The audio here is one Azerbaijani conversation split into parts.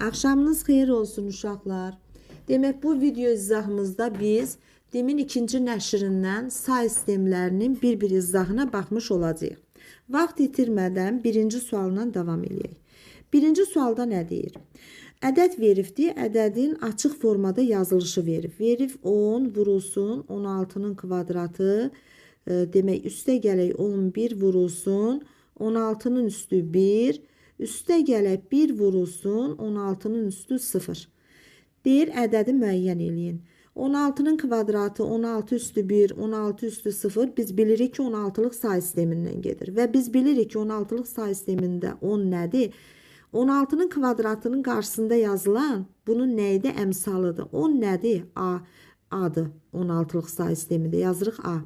Axşamınız xeyir olsun uşaqlar. Demək bu video izahımızda biz demin ikinci nəşrindən say sistemlərinin bir izahına baxmış olacağıq. Vaxt itirmədən birinci sualdan davam edək. Birinci sualda nə deyir? Ədəd veribdir, ədədin açıq formada yazılışı verib. Verib 10 vurulsun 16'nın kvadratı, demək üstə gələk 11 vurulsun 16'nın üstü 1, üstə gələk 1 vurulsun 16'nın üstü 0. Deyir ədədi müəyyən eləyin. 16'nın kvadratı 16 üstü 1, 16 üstü 0. Biz bilirik ki 16'lıq say sistemindən gedir. Və biz bilirik ki 16'lıq say sistemində 10 nədir? 16'nın kvadratının qarşısında yazılan bunun nə idi? Əmsalıdır. 10 nədir? A-dır. 16'lıq say sistemində yazırıq A.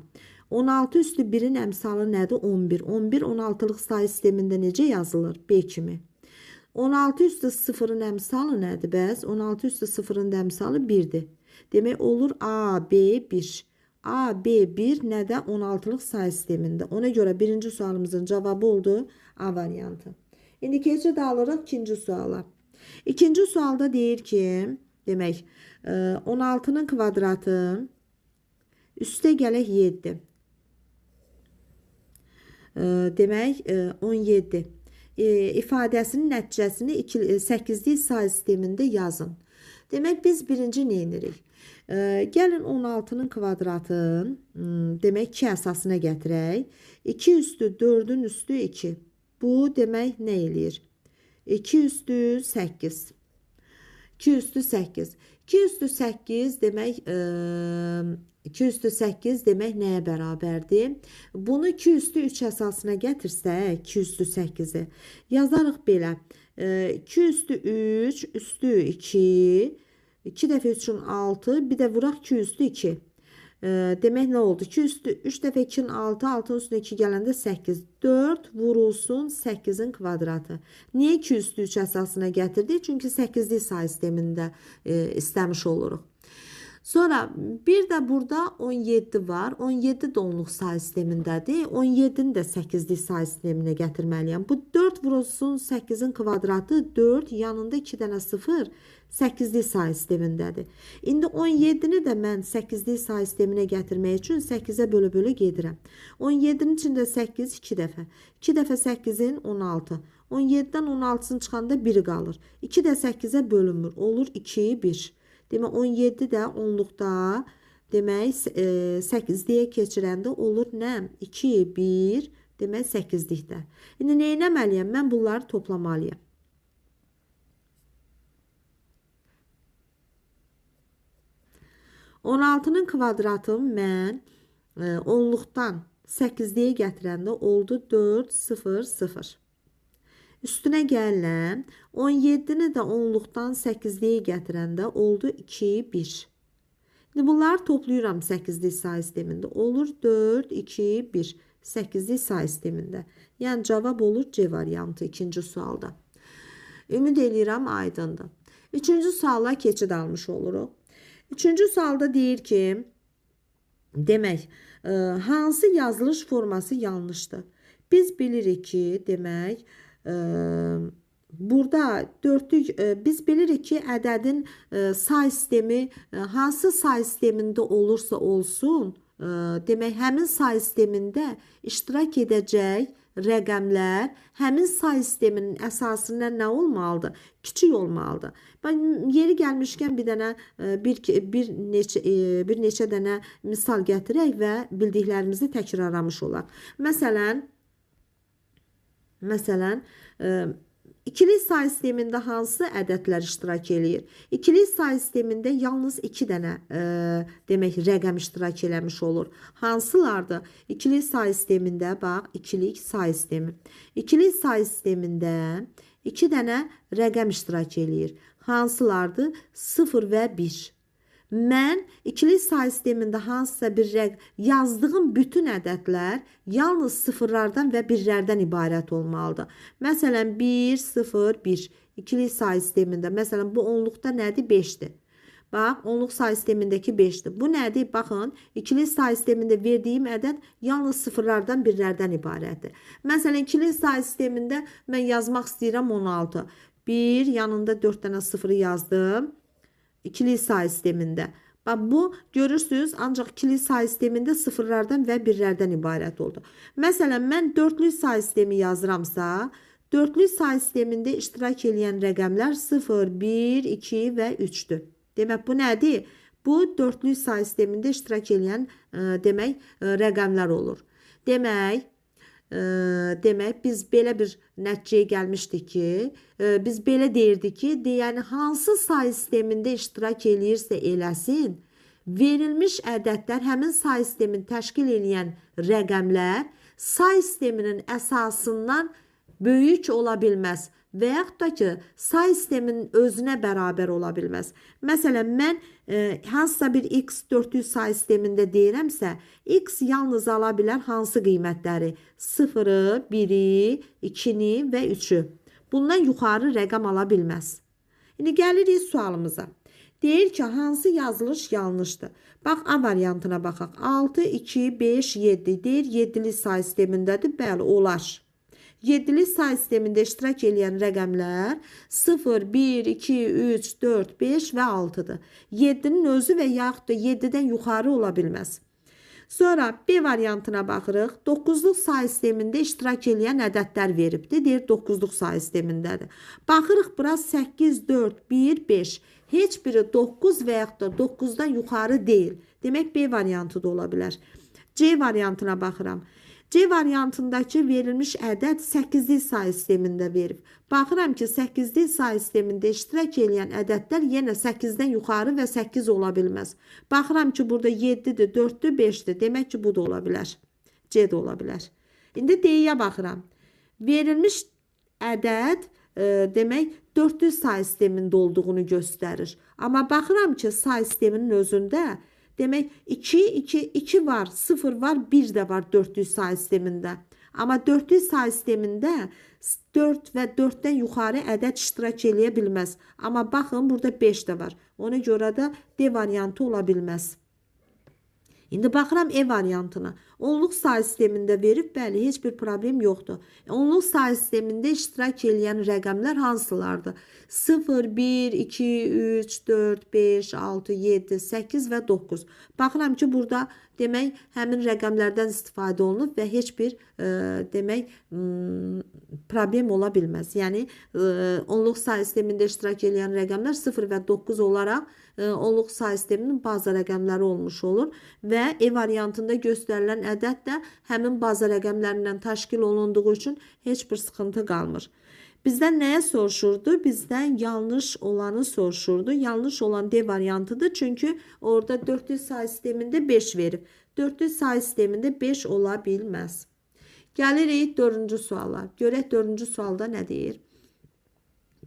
16 üstü 1'in əmsalı nədir? 11. 11 16'lıq say sistemində necə yazılır? B kimi. 16 üstü 0'ın əmsalı nədir bəs? 16 üstü 0'ın əmsalı 1'dir. Demək olur A, B, 1. A, B, 1 nədə? 16'lıq say sistemində. Ona görə birinci sualımızın cavabı oldu A variantı. İndi keçid alırıq ikinci suala. İkinci sualda deyir ki, demək 16'nın kvadratı üstə gələk 7. Demək 17. İfadəsinin nəticəsini 8'lik say sistemində yazın. Demək biz birinci nə edirik? Gəlin 16'nın kvadratın demək 2 əsasına gətirək. 2 üstü 4'ün üstü 2. Bu demək nə eləyir? 2 üstü 8. 2 üstü 8. 2 üstü 8 demək 2 üstü 8 demək nəyə bərabərdir? Bunu 2 üstü 3 əsasına gətirsək 2 üstü 8'i yazarıq belə. 2 üstü 3 üstü 2. 2 dəfə 3'ün 6. Bir də vuraq 2 üstü 2. Demək nə oldu? 2 üstü 3 dəfə 2'nin 6. 6'ın üstüne 2 gələndə 8. 4 vurulsun 8'in kvadratı. Niyə 2 üstü 3 əsasına gətirdik? Çünki 8'lik say sistemində istəmiş oluruq. Sonra bir də burada 17 var. 17 də onluq say sistemindədir. 17'ni də 8'lik say sisteminə gətirməliyəm. Bu 4 vurulsun 8'in kvadratı 4. Yanında 2 dənə 0 8'lik say sistemindədir. İndi 17'ni də mən 8'lik say sisteminə gətirmək üçün 8'ə bölə-bölə gedirəm. 17'nin içində 8 2 dəfə. 2 dəfə 8'in 16. 17'dən 16'sını çıxanda 1 qalır. 2 də 8'ə bölünmür. Olur 2, 1. Demək 17 də onluqda demək 8'liyə keçirəndə olur nə? 2, 1 demək 8'likdə. İndi nə etməliyəm? Mən bunları toplamalıyam. On 16'nın kvadratını mən onluqdan 8'liyə gətirəndə oldu 4, 0, 0. Üstünə gələm. 17'ni də onluqdan 8'liyə gətirəndə oldu 2, 1. Şimdi bunları toplayıram 8'lik say sistemində. Olur 4, 2, 1. 8'lik say sistemində. Yəni cavab olur C variantı ikinci sualda. Ümid edirəm aydındır. Üçüncü suala keçid almış oluruq. Üçüncü sualda deyir ki, demək, hansı yazılış forması yanlışdır? Biz bilirik ki, demək, burada dörtlük biz bilirik ki ədədin say sistemi hansı say sistemində olursa olsun demək həmin say sistemində iştirak edəcək rəqəmlər həmin say sisteminin əsasında nə olmalıdır? Kiçik olmalıdır. Ben yeri gəlmişkən bir dənə bir neçə dənə misal gətirək və bildiklərimizi təkrarlamış olaq. Məsələn, İkili say sistemində hansı ədədlər iştirak eləyir? İkili say sistemində yalnız 2 dənə demək rəqəm iştirak eləmiş olur. Hansılardır? İkili say sistemində bax, ikilik say sistemi. İkili say sistemində 2 dənə rəqəm iştirak eləyir. Hansılardır? 0 və 1. Mən ikili say sistemində hansısa bir yazdığım bütün ədədlər yalnız sıfırlardan və birlərdən ibarət olmalıdır. Məsələn 1, 0, 1. İkili say sistemində. Məsələn bu onluqda nədir? 5'dir. Bax, onluq say sistemindəki 5'dir. Bu nədir? Baxın, ikili say sistemində verdiyim ədəd yalnız sıfırlardan birlərdən ibarətdir. Məsələn, ikili say sistemində mən yazmaq istəyirəm 16. 1 yanında 4 tane sıfırı yazdım. İkili say sistemində. Bax bu görürsünüz ancaq ikili say sistemində sıfırlardan və birlərdən ibarət oldu. Məsələn mən dörtlü say sistemi yazıramsa, dörtlü say sistemində iştirak edən rəqəmlər 0, 1, 2 və 3'dür. Demək bu nədir? Bu dörtlü say sistemində iştirak edən demək rəqəmlər olur. Demək biz belə bir nəticəyə gəlmişdik ki, biz belə deyirdik ki, yəni hansı say sistemində iştirak eləyirsə eləsin, verilmiş ədədlər həmin say sistemini təşkil edən rəqəmlər say sisteminin əsasından böyük ola bilməz və yaxud da ki, say sisteminin özünə bərabər ola bilməz. Məsələn, mən hansısa bir x 400 say sistemində deyirəmsə, x yalnız ala bilər hansı qiymətləri? 0'ı, 1'i, 2'ni və 3'ü. Bundan yuxarı rəqəm ala bilməz. İndi gəlirik sualımıza. Deyir ki, hansı yazılış yanlışdır? Bax, A variantına baxaq. 6, 2, 5, 7. Deyir, 7'li say sistemindədir. Bəli, olar. 7'li say sistemində iştirak edən rəqəmlər 0, 1, 2, 3, 4, 5 və 6'dır. 7'nin özü və yaxud da 7'dən yuxarı ola bilməz. Sonra B variantına baxırıq. 9'luq say sistemində iştirak edən ədədlər veribdir. Deyir 9'luq say sistemindədir. Baxırıq bura 8, 4, 1, 5. Heç biri 9 və yaxud da 9'dan yuxarı deyil. Demək B variantı da ola bilər. C variantına baxıram. C variantındakı verilmiş ədəd 8'li say sistemində verib. Baxıram ki, 8'li say sistemində iştirak edən ədədlər yenə 8'dən yuxarı və 8 ola bilməz. Baxıram ki, burada 7'dir, 4'dür, 5'dir. Demək ki, bu da ola bilər. C də ola bilər. İndi D-yə baxıram. Verilmiş ədəd demək 400 say sistemində olduğunu göstərir. Amma baxıram ki, say sisteminin özündə demək 2 var, 0 var, 1 də var 400 say sistemində. Amma 400 say sistemində 4 və 4'dən yuxarı ədəd iştirak eləyə bilməz. Amma baxın, burada 5 də var. Ona görə də D variantı ola bilməz. İndi baxıram E variantına. Onluq say sistemində verib, bəli, heç bir problem yoxdur. Onluq say sistemində iştirak edən rəqəmlər hansılardır? 0, 1, 2, 3, 4, 5, 6, 7, 8 və 9. Baxıram ki, burada demək həmin rəqəmlərdən istifadə olunub və heç bir demək problem ola bilməz. Yəni onluq say sistemində iştirak edən rəqəmlər 0 və 9 olaraq onluq say sisteminin baza rəqəmləri olmuş olur və E variantında göstərilən ədəd də həmin baza rəqəmlərindən təşkil olunduğu üçün heç bir sıxıntı qalmır. Bizdən nəyə soruşurdu? Bizdən yanlış olanı soruşurdu. Yanlış olan D variantıdır. Çünki orada 400 say sistemində 5 verib. 400 say sistemində 5 ola bilməz. Gəlirik 4-cü suala. Görək 4-cü sualda nə deyir?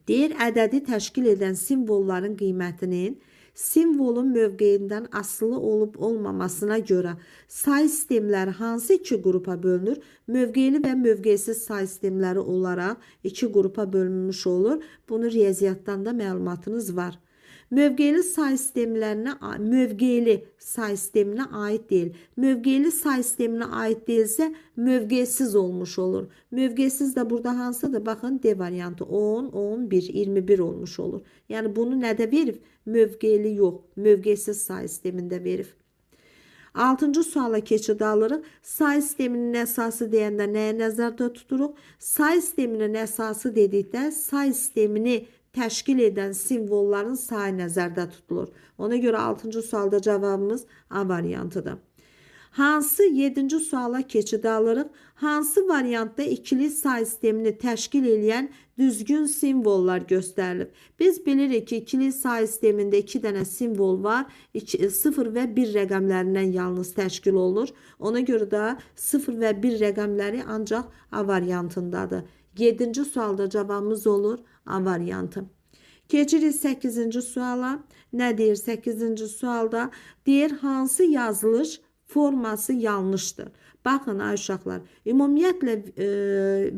Deyir, ədədi təşkil edən simvolların qiymətinin simvolun mövqeyindən asılı olub olmamasına görə say sistemləri hansı iki qrupa bölünür? Mövqeyli və mövqeysiz say sistemləri olaraq iki qrupa bölünmüş olur. Bunu riyaziyyatdan da məlumatınız var. Mövqeyli say sistemlərinə mövqeyli say sisteminə aid deyil. Mövqeyli say sisteminə aid deyilsə mövqeysiz olmuş olur. Mövqeysiz də burada hansıdır? Baxın D variantı 10, 11, 21 olmuş olur. Yəni bunu nədə verib? Mövqeyli yox, mövqeysiz say sistemində verib. 6-cı suala keçid alırıq. Say sisteminin əsası deyəndə nəyə nəzərdə tuturuq? Say sisteminin əsası dedikdə say sistemini təşkil edən simvolların sayı nəzərdə tutulur. Ona görə 6-cı sualda cavabımız A variantıdır. Hansı 7-ci suala keçid alırıq? Hansı variantda ikili say sistemini təşkil edən düzgün simvollar göstərilib? Biz bilirik ki, ikili say sistemində 2 dənə simvol var. 0 və 1 rəqəmlərindən yalnız təşkil olunur. Ona görə də 0 və 1 rəqəmləri ancaq A variantındadır. 7-ci sualda cavabımız olur A variantı. Keçirik 8-ci suala. Nə deyir 8-ci sualda? Deyir, hansı yazılış forması yanlışdır? Baxın ay uşaqlar, ümumiyyətlə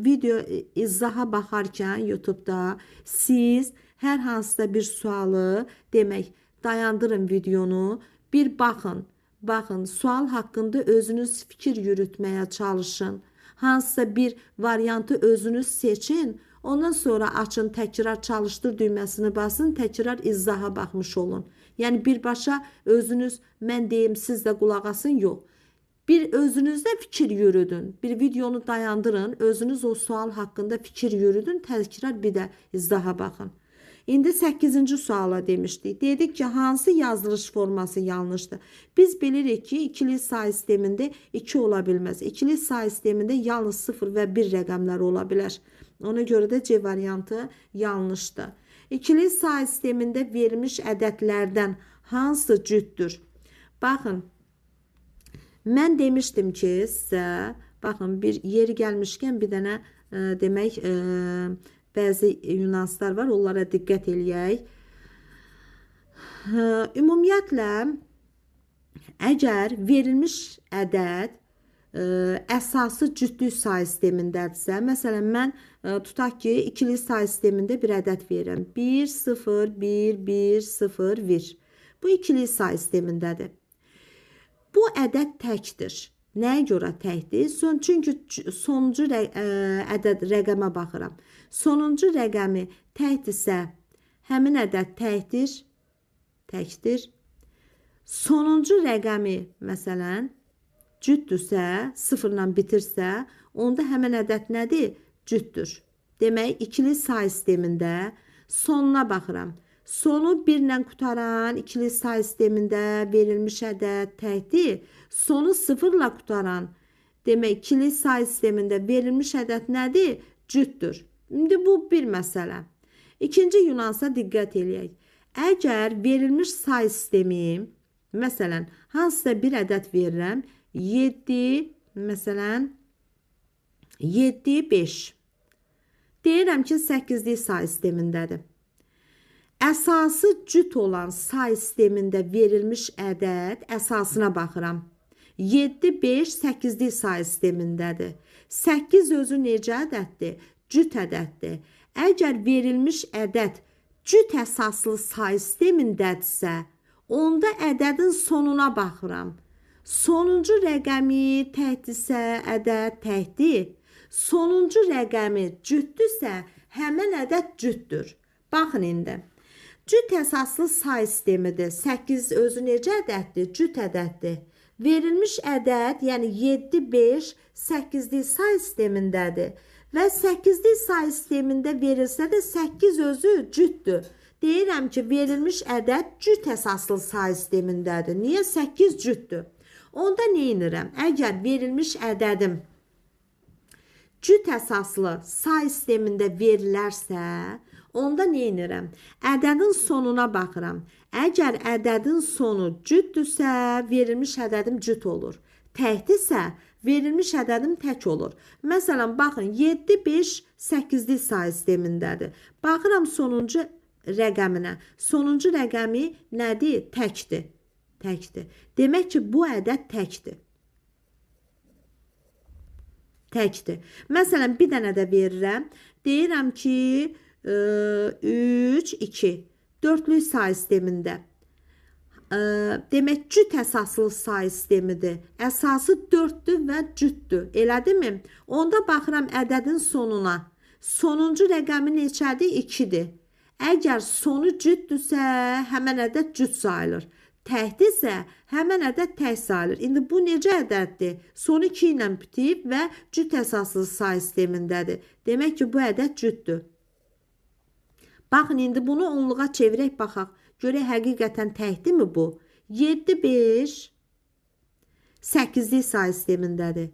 video izaha baxarkən YouTube'da siz hər hansısa bir sualı demək dayandırın videonu, bir baxın. Baxın, sual haqqında özünüz fikir yürütməyə çalışın. Hansısa bir variantı özünüz seçin. Ondan sonra açın təkrar çalışdır düyməsini basın, təkrar izaha baxmış olun. Yəni birbaşa özünüz mən deyim siz də qulaq asın, yox. Bir özünüzdə fikir yürüdün. Bir videonu dayandırın, özünüz o sual haqqında fikir yürüdün, təkrar bir də izaha baxın. İndi 8-ci suala demişdik. Dedik ki, hansı yazılış forması yanlışdır? Biz bilirik ki, ikili say sistemində 2 ola bilməz. İkili say sistemində yalnız 0 və 1 rəqəmlər ola bilər. Ona görə də C variantı yanlışdır. İkili say sistemində verilmiş ədədlərdən hansı cütdür? Baxın, mən demişdim ki, sizə, baxın, bir yeri gəlmişkən bir dənə demək, bəzi nüanslar var, onlara diqqət eləyək. Ümumiyyətlə, əgər verilmiş ədəd əsası cütlük say sistemindədirsə, məsələn, mən tutaq ki, ikili say sistemində bir ədəd verirəm. 1, 0, 1, 1, 0, 1. Bu ikili say sistemindədir. Bu ədəd təkdir. Nəyə görə təkdir? Çünki sonuncu ədəd rəqəmə baxıram. Sonuncu rəqəmi təkdirsə, həmin ədəd təkdir. Sonuncu rəqəmi, məsələn, cüddürsə, sıfırla bitirsə, onda həmin ədəd nədir? Cüddür. Demək, ikili say sistemində sonuna baxıram. Sonu 1 ilə qutaran ikili say sistemində verilmiş ədəd təkdir. Sonu 0 ilə qutaran, demək, ikili say sistemində verilmiş ədəd nədir? Cüddür. İndi bu bir məsələ. İkinci nüansa diqqət eləyək. Əgər verilmiş say sistemi, məsələn, hansısa bir ədəd verirəm, 7, məsələn, 7, 5. Deyirəm ki, 8-lik say sistemindədir. Əsası cüt olan say sistemində verilmiş ədəd əsasına baxıram. 7, 5, 8-lik say sistemindədir. 8 özü necə ədəddir? Cüt ədəddir. Əgər verilmiş ədəd cüt əsaslı say sistemindədirsə, onda ədədin sonuna baxıram. Sonuncu rəqəmi təkdirsə, ədəd təkdir. Sonuncu rəqəmi cütdürsə, həmin ədəd cütdür. Baxın indi. Cüt əsaslı say sistemidir. 8 özü necə ədəddir? Cüt ədəddir. Verilmiş ədəd, yəni 7, 5, 8-lik say sistemindədir. Və 8-lik say sistemində verilsə də 8 özü cütdür. Deyirəm ki, verilmiş ədəd cüt əsaslı say sistemindədir. Niyə? 8 cütdür. Onda nə edirəm? Əgər verilmiş ədədim cüt əsaslı say sistemində verilərsə, onda nə edirəm? Ədədin sonuna baxıram. Əgər ədədin sonu cütdürsə, verilmiş ədədim cüt olur. Təkdirsə, verilmiş ədədim tək olur. Məsələn, baxın, 7, 5, 8-lik say sistemindədir. Baxıram sonuncu rəqəminə. Sonuncu rəqəmi nədir? Təkdir. Təkdir. Demək ki, bu ədəd təkdir. Təkdir. Məsələn, bir dənə də verirəm. Deyirəm ki, 3, 2. Dörtlük say sistemində. Demək, cüt əsaslı say sistemidir. Əsası 4-dür və cütdür. Elədimi? Onda baxıram ədədin sonuna. Sonuncu rəqəmi neçədir? 2-dir. Əgər sonu cütdürsə, həmən ədəd cüt sayılır. Təkdirsə, həmən ədəd tək sayılır. İndi bu necə ədəddir? Sonu 2 ilə bitib və cüt əsaslı say sistemindədir. Demək ki, bu ədəd cütdür. Baxın, indi bunu onluğa çevirək, baxaq. Görək, həqiqətən təkdirmi bu? 7, 5, 8-lik say sistemindədir.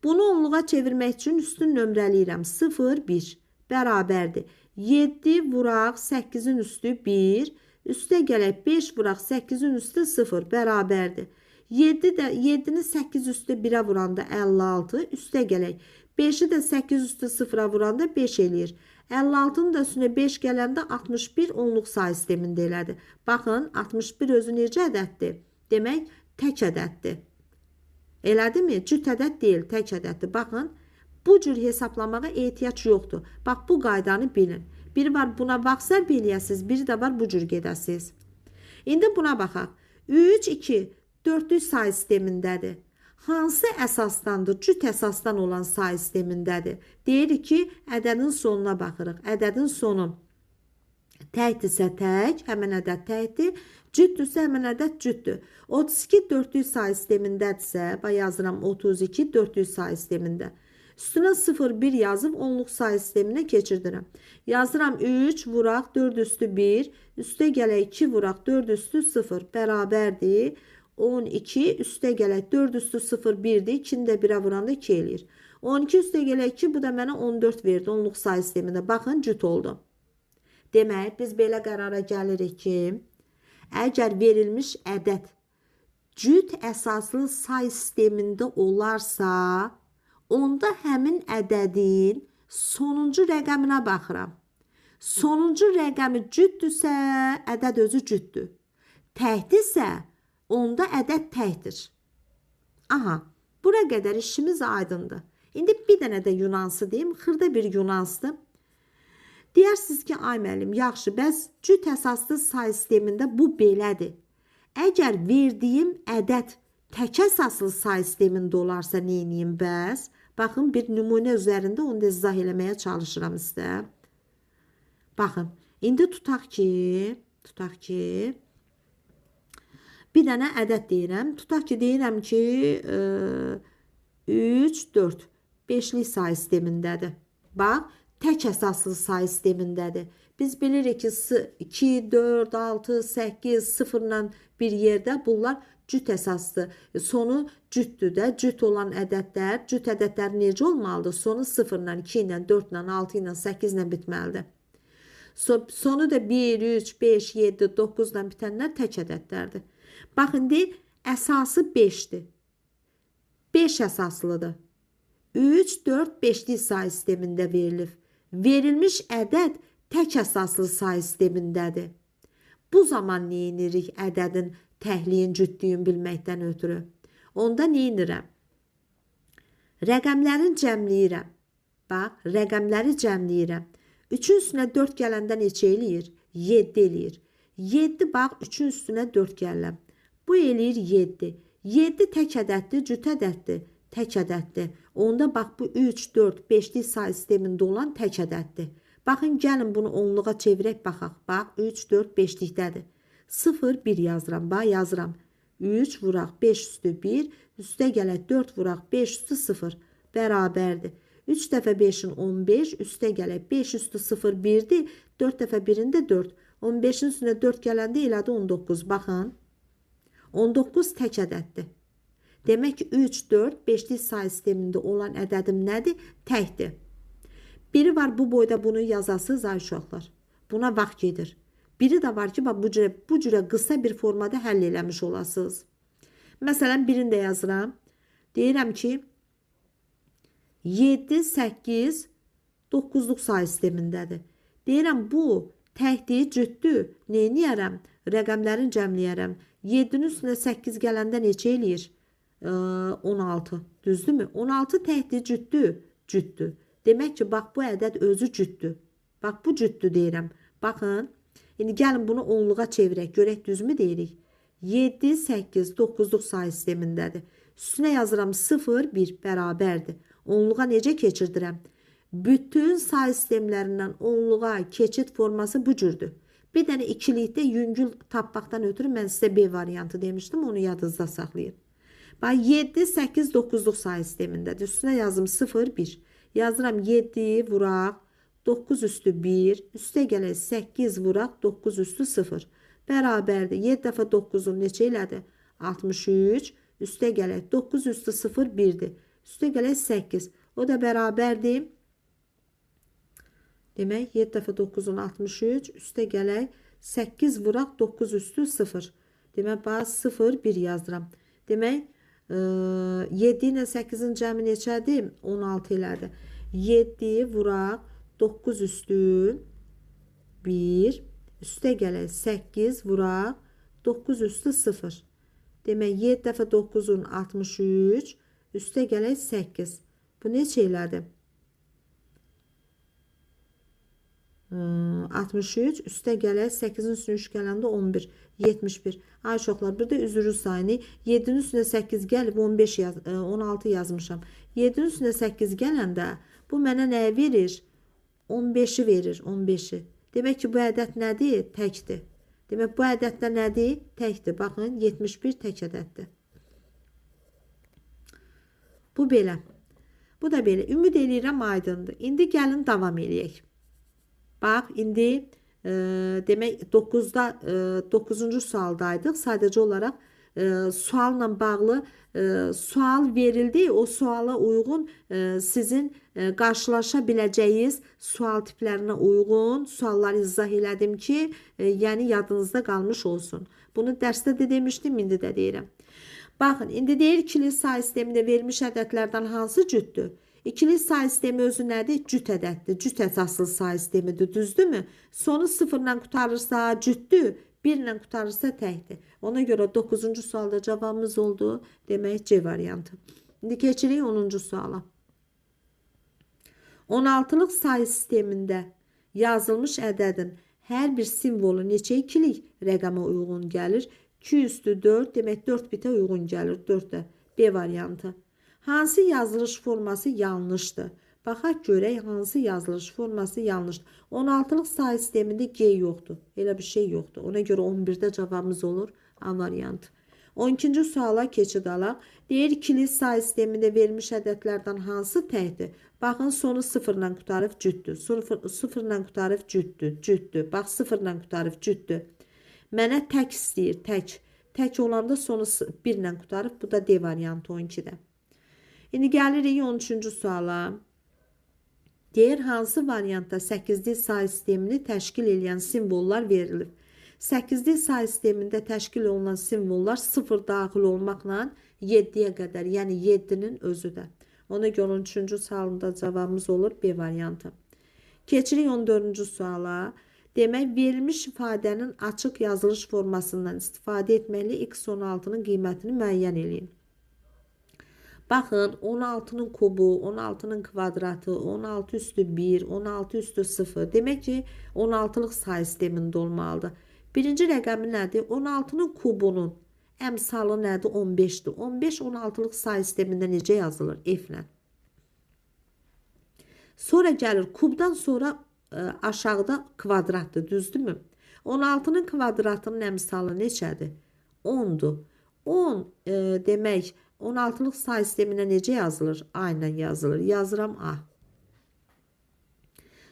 Bunu onluğa çevirmək üçün üstün nömrəliyirəm. 0, 1 bərabərdir. 7 vuraq 8-in üstü 1. Üstə gələk 5 vuraq 8-in üstü 0 bərabərdir. 7-ni 8 üstü 1-ə vuranda 56. Üstə gələk 5-i də 8 üstü 0-a vuranda 5 eləyir. 56-nın da üstünə 5 gələndə 61 onluq say sistemində elədir. Baxın, 61 özü necə ədəddir? Demək, tək ədəddir. Elədimi? Cüt ədəd deyil, tək ədəddir. Baxın, bu cür hesablamağa ehtiyac yoxdur. Bax, bu qaydanı bilin. Biri var buna vaxt sərf eləyəsiniz, biri də var bu cür gedəsiniz. İndi buna baxaq. 3, 2, 4-lük say sistemindədir. Hansı əsasdandır? Cüt əsasdan olan say sistemindədir. Deyirik ki, ədədin sonuna baxırıq. Ədədin sonu təkdirsə tək, həmin ədəd təkdir. Cütdürsə həmin ədəd cütdür. 32 dörtlük say sistemindədirsə, yazıram 32 dörtlük say sistemində. Üstünə 0-1 yazıb onluq say sisteminə keçirdirəm. Yazıram 3 vuraq 4 üstü 1, üstə gələk 2 vuraq 4 üstü 0 bərabərdir. 12 üstə gələk 4 üstü 0 1-dir. 2-ni də 1-ə vuranda 2 eləyir. 12 üstə gələk 2 bu da mənə 14 verdi onluq say sistemində. Baxın cüt oldu. Demək biz belə qərara gəlirik ki, əgər verilmiş ədəd cüt əsaslı say sistemində olarsa, onda həmin ədədin sonuncu rəqəminə baxıram. Sonuncu rəqəmi cütdürsə, ədəd özü cütdür. Təkdirsə, onda ədəd təkdir. Aha, bura qədər işimiz aydındır. İndi bir dənə də yunansı deyim, xırda bir yunansdır. Deyirsiniz ki, ay müəllim, yaxşı, bəs cüt əsaslı say sistemində bu belədir. Əgər verdiyim ədəd tək əsaslı say sistemində olarsa nə edeyim bəs? Baxın, bir nümunə üzərində onu da izah eləməyə çalışıram sizə. Baxın, indi tutaq ki, bir dənə ədəd deyirəm. Tutaq ki, deyirəm ki, 3, 4, 5'lik say sistemindədir. Bax, tək əsaslı say sistemindədir. Biz bilirik ki, 2, 4, 6, 8, 0 ilə bir yerdə bunlar cüt əsaslı. Sonu cütdür də. Cüt olan ədədlər, cüt ədədlər necə olmalıdır? Sonu 0 ilə, 2 ilə, 4 ilə, 6 ilə, 8 ilə bitməlidir. Sonu da 1, 3, 5, 7, 9 ilə bitənlər tək ədədlərdir. Baxın, deyil, əsası 5'dir. 5 əsaslıdır. 3, 4, 5'lik say sistemində verilir. Verilmiş ədəd tək əsaslı say sistemindədir. Bu zaman nə edirik ədədin təhliyin cütlüyün bilməkdən ötürü? Onda nə edirəm? Rəqəmlərin cəmləyirəm. Bax, rəqəmləri cəmləyirəm. 3-ün üstünə 4 gələndə neçə eləyir? 7 eləyir. 7 bax 3-ün üstünə 4 gələm. Bu eləyir 7. 7 tək ədəddir, cüt ədəddir. Tək ədəddir. Onda bax bu 3, 4, 5'lik say sistemində olan tək ədəddir. Baxın, gəlin bunu onluğa çevirək baxaq. Bax, 3, 4, 5'likdədir. 0, 1 yazıram. Bax, yazıram. 3 vuraq 5 üstü 1, üstə gələk 4 vuraq 5 üstü 0 bərabərdir. 3 dəfə 5'in 15, üstə gələk 5 üstü 0 1'dir. 4 dəfə 1'in də 4. 15'in üstünə 4 gələndə elədi 19. Baxın, 19 tək ədəddir. Demək ki, 3, 4, 5'lik say sistemində olan ədədim nədir? Təkdir. Biri var bu boyda bunu yazasınız ay uşaqlar. Buna vaxt gedir. Biri də var ki, bu cürə qısa bir formada həll eləmiş olasınız. Məsələn, birini də yazıram. Deyirəm ki, 7, 8, 9'luq say sistemindədir. Deyirəm, bu təkdir, cütdür. Neyniyərəm? Rəqəmlərin cəmləyərəm. 7'nin üstünə 8 gələndə neçə eləyir? 16. Düzdürmü? 16 təkdir, cütdür. Cütdür. Demək ki, bax, bu ədəd özü cütdür. Bax, bu cütdür deyirəm. Baxın, indi gəlin bunu onluğa çevirək. Görək, düzmü deyirik? 7, 8, 9'luq say sistemindədir. Üstünə yazıram 0, 1 bərabərdir. Onluğa necə keçirdirəm? Bütün say sistemlərindən onluğa keçid forması bu cürdür. Bir dənə ikilikdə yüngül tapmaqdan ötürü mən sizə B variantı demişdim. Onu yadınızda saxlayın. Bax, 7, 8, 9'luq say sistemindədir. Üstünə yazım 0, 1. Yazıram 7 vuraq 9 üstü 1. Üstə gələk 8 vuraq 9 üstü 0. Bərabərdir. 7 dəfə 9'un neçə elədi? 63. Üstə gələk 9 üstü 0, 1'dir. Üstə gələk 8. O da bərabərdir. Demək, 7 dəfə 9'un 63. Üstə gələk 8 vuraq 9 üstü 0. Demək, bax 0, 1 yazıram. Demək, 7 ilə 8'in cəmi neçədir? 16 elədi. 7 vuraq 9 üstü 1. Üstə gələk 8 vuraq 9 üstü 0. Demək, 7 dəfə 9'un 63. Üstə gələk 8. Bu neçə elədi? 63 üstə gələk 8-in üstünə 3 gələndə 11 71. Ay uşaqlar, burada üzürü sayını 7-nin üstünə 8 gəlib 15 16 yazmışam. 7-nin üstünə 8 gələndə bu mənə nəyi verir? 15-i verir, 15-i. Demək ki, bu ədəd nədir? Təkdir. Demək, bu ədəddə nədir? Təkdir. Baxın, 71 tək ədəddir. Bu belə. Bu da belə. Ümid eləyirəm aydındır. İndi gəlin davam eləyək. Bax, indi demək 9-da 9-cu sualdaydıq. Sadəcə olaraq sualla bağlı sual verildi. O suala uyğun sizin qarşılaşa biləcəyiniz sual tiplərinə uyğun sualları izah elədim ki, yəni yadınızda qalmış olsun. Bunu dərsdə də demişdim, indi də deyirəm. Baxın, indi deyir ikili say sistemində verilmiş ədədlərdən hansı cütdür? İkili say sistemi özü nədir? Cüt ədəddir. Cüt əsaslı say sistemidir, düzdürmü? Sonu 0 ilə qutarırsa cütdür, 1 ilə qutarırsa təkdir. Ona görə 9-cu sualda cavabımız oldu. Demək C variantı. İndi keçirik 10-cu suala. 16-lıq say sistemində yazılmış ədədin hər bir simvolu neçə ikilik rəqəmə uyğun gəlir? 2 üstü 4, demək 4 bitə uyğun gəlir. 4-də B variantı. Hansı yazılış forması yanlışdır? Baxaq görək hansı yazılış forması yanlışdır. 16-lıq say sistemində G yoxdur. Elə bir şey yoxdur. Ona görə 11-də cavabımız olur A variantı. 12-ci suala keçid alaq. Deyir ikili say sistemində verilmiş ədədlərdən hansı təkdir? Baxın sonu 0 ilə qutarıb cütdür. 0 ilə qutarıb cütdür. Bax 0 ilə qutarıb cütdür. Mənə tək istəyir, tək. Tək olanda sonu 1 ilə qutarıb. Bu da D variantı 12-də. İndi gəlirik 13-cü suala. Deyir hansı variantda 8-lik say sistemini təşkil edən simvollar verilib? 8-lik say sistemində təşkil olunan simvollar 0 daxil olmaqla 7-yə qədər, yəni 7-nin özüdür. Ona görə 13-cü sualında cavabımız olur B variantı. Keçirik 14-cü suala. Demək, verilmiş ifadənin açıq yazılış formasından istifadə etməklə x16-nın qiymətini müəyyən edin. Baxın, 16-nın kubu, 16-nın kvadratı, 16 üstü 1, 16 üstü 0. Demək ki, 16-lıq say sistemində olmalıdır. Birinci rəqəmi nədir? 16-nın kubunun əmsalı nədir? 15-dir. 15 16-lıq say sistemində necə yazılır? F-lə. Sonra gəlir, kubdan sonra aşağıda kvadratdır, düzdürmü? 16-nın kvadratının əmsalı neçədir? 10-dur. 10 demək, 16-lıq say sisteminə necə yazılır? A ilə yazılır. Yazıram A.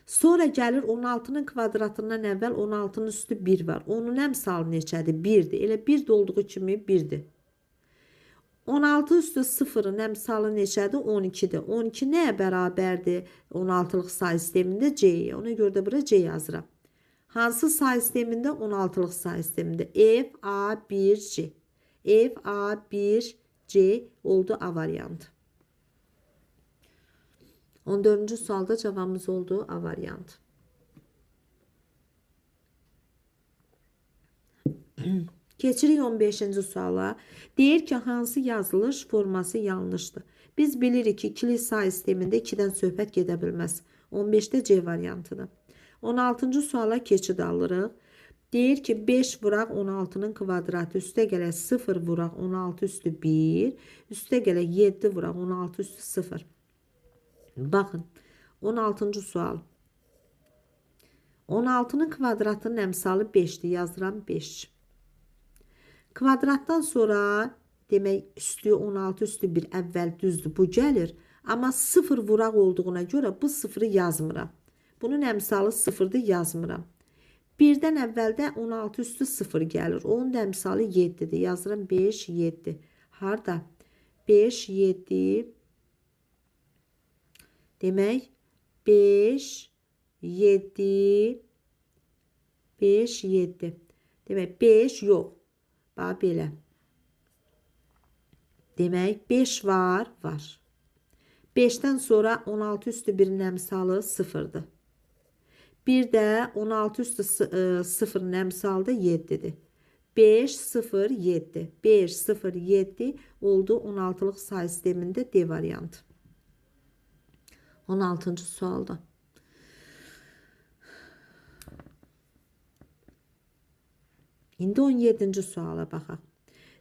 Sonra gəlir 16-nın kvadratından əvvəl 16-nın üstü 1 var. Onun əmsalı neçədir? 1-dir. Elə 1 olduğu kimi 1-dir. 16 üstü 0-ın əmsalı neçədir? 12-dir. 12 nəyə bərabərdir? 16-lıq say sistemində C-yə. Ona görə də bura C yazıram. Hansı say sistemində? 16-lıq say sistemində. F, A, 1, C. F, A, 1, C oldu A variantı. 14-cü sualda cavabımız oldu A variantı. Keçirik 15-ci suala. Deyir ki, hansı yazılış forması yanlışdır? Biz bilirik ki, ikili say sistemində 2-dən söhbət gedə bilməz. 15-də C variantıdır. 16-cı suala keçid alırıq. Deyir ki, 5 vuraq 16-nın kvadratı, üstə gələk 0 vuraq 16 üstü 1, üstə gələk 7 vuraq 16 üstü 0. Baxın, 16-cı sual. 16-nın kvadratının əmsalı 5-dir, yazıram 5. Kvadratdan sonra, demək, üstü 16 üstü 1 əvvəl düzdür, bu gəlir. Amma 0 vuraq olduğuna görə bu 0-ı yazmıram. Bunun əmsalı 0-dır, yazmıram. 1-dən əvvəldə 16 üstü 0 gəlir. Onun da əmsalı 7-dir. Yazıram 5, 7. Harada? 5, 7. Demək 5, 7. 5, 7. Demək 5 yox. Bax belə. Demək 5 var, var. 5-dən sonra 16 üstü 1-in əmsalı 0-dır. Bir də 16 üstü 0-ın əmsalı da 7-dir. 5, 0, 7. 5, 0, 7 oldu 16-lıq say sistemində D variantı. 16-cı sualda. İndi 17-ci suala baxaq.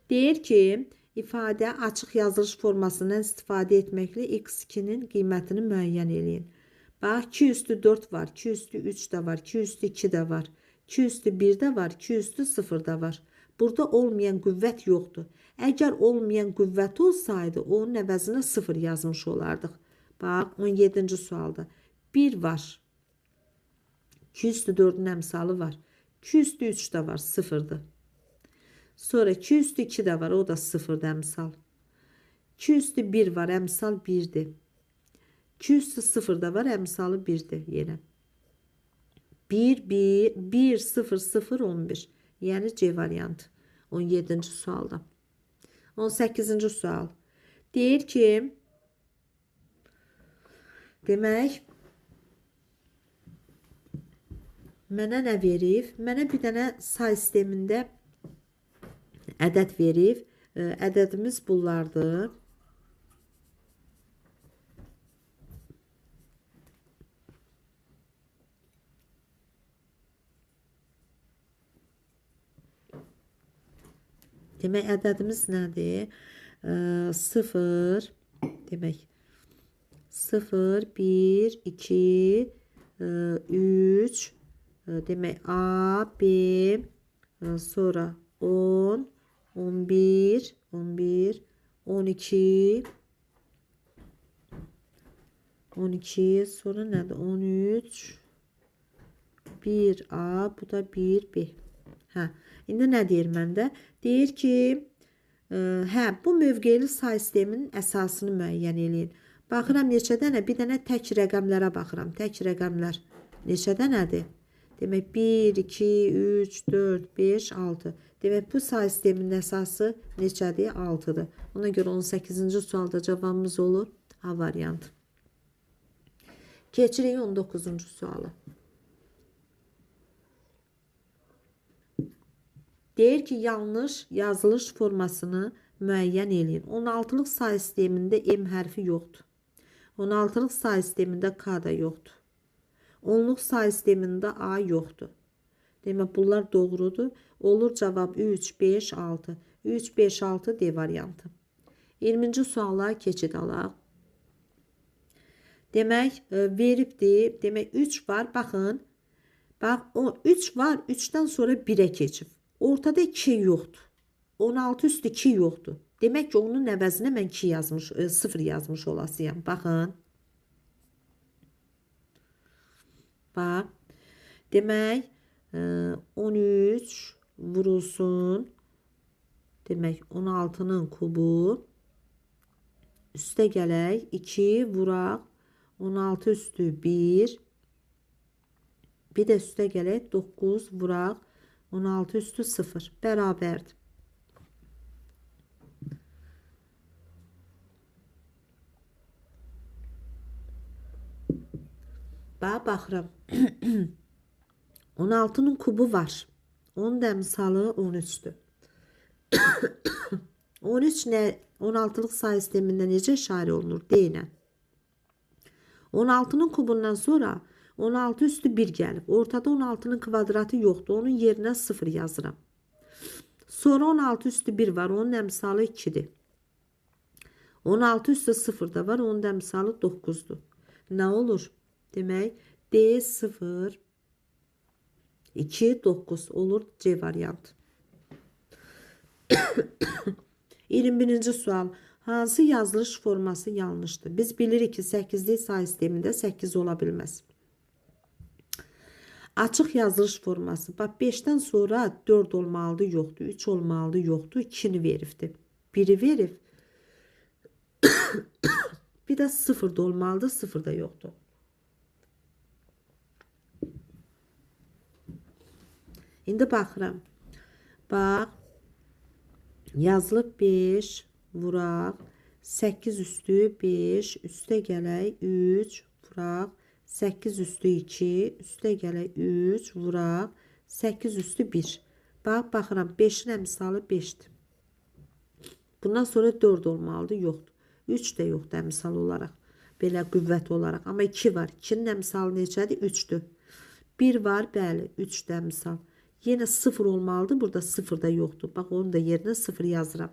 Deyir ki, ifadə açıq yazılış formasından istifadə etməklə x2-nin qiymətini müəyyən eləyin. Bax, 2 üstü 4 var, 2 üstü 3 də var, 2 üstü 2 də var, 2 üstü 1 də var, 2 üstü 0 da var. Burada olmayan qüvvət yoxdur. Əgər olmayan qüvvət olsaydı, onun əvəzinə 0 yazmış olardıq. Bax, 17-ci sualda 1 var. 2 üstü 4-ün əmsalı var. 2 üstü 3 də var, 0'dır. Sonra 2 üstü 2 də var, o da 0'dır əmsal. 2 üstü 1 var, əmsal 1'dir. 2 üstü 0 da var, əmsalı 1'dir yenə. 1, 1, 1, 0, 0, 11. Yəni C variantı. 17-ci sualda. 18-ci sual. Deyir ki, demək, mənə nə verib? Mənə bir dənə say sistemində ədəd verib. Ədədimiz bunlardır. Demək, ədədimiz nədir? 0, demək, 0, 1, 2, 3, demək, A, B, sonra 10, 11, 11, 12, 12, sonra nədir? 13, 1A, bu da 1B. Hə, indi nə deyir məndə? Deyir ki, bu mövqeyli say sisteminin əsasını müəyyən eləyin. Baxıram neçə dənə? Bir dənə tək rəqəmlərə baxıram. Tək rəqəmlər neçə dənədir? Demək, 1, 2, 3, 4, 5, 6. Demək, bu say sisteminin əsası neçədir? 6'dır. Ona görə 18-ci sualda cavabımız olur A variantı. Keçirik 19-cu sualı. Deyir ki, yanlış yazılış formasını müəyyən eləyin. 16'lıq say sistemində M hərfi yoxdur. 16'lıq say sistemində K da yoxdur. 10'luq say sistemində A yoxdur. Demək, bunlar doğrudur. Olur cavab 3, 5, 6. 3, 5, 6 D variantı. 20-ci suala keçid alaq. Demək, veribdir. Demək, 3 var. Baxın. Bax, 3 var. 3'dən sonra 1'ə keçib. Ortada 2 yoxdur. 16 üstü 2 yoxdur. Demək ki, onun əvəzinə mən 2 yazmış, 0 yazmış olasıyam. Baxın. Bax. Demək, 13 vurulsun. Demək, 16'nın kubu. Üstə gələk. 2 vuraq. 16 üstü 1. Bir də üstə gələk. 9 vuraq. 16 üstü 0 bərabərdir. Baxıram. 16'nın kubu var. Onun da əmsalı 13'dür. 13 nə? 16'lıq say sistemində necə işarə olunur? Deyinən. 16'nın kubundan sonra 16 üstü 1 gəlib. Ortada 16'nın kvadratı yoxdur. Onun yerinə 0 yazıram. Sonra 16 üstü 1 var. Onun əmsalı 2'dir. 16 üstü 0 da var. Onun əmsalı 9'dur. Nə olur? Demək, D 0, 2, 9 olur C variantı. 21-ci sual. Hansı yazılış forması yanlışdır? Biz bilirik ki, 8'li say sistemində 8 ola bilməz. Açıq yazılış forması. Bax, 5'dən sonra 4 olmalıdır, yoxdur. 3 olmalıdır, yoxdur. 2'ni veribdir. 1'i verib. Bir də 0 da olmalıdır, 0 da yoxdur. İndi baxıram. Bax. Yazılıb 5 vuraq. 8 üstü 5. Üstə gələk 3 vuraq. 8 üstü 2. Üstə gələk 3 vuraq. 8 üstü 1. Bax, baxıram. 5'in əmsalı 5'dir. Bundan sonra 4 olmalıdır. Yoxdur. 3 də yoxdur əmsal olaraq. Belə qüvvət olaraq. Amma 2 var. 2'nin əmsalı necədir? 3'dür. 1 var. Bəli. 3 də əmsal. Yenə 0 olmalıdır. Burada 0 da yoxdur. Bax, onun da yerinə 0 yazıram.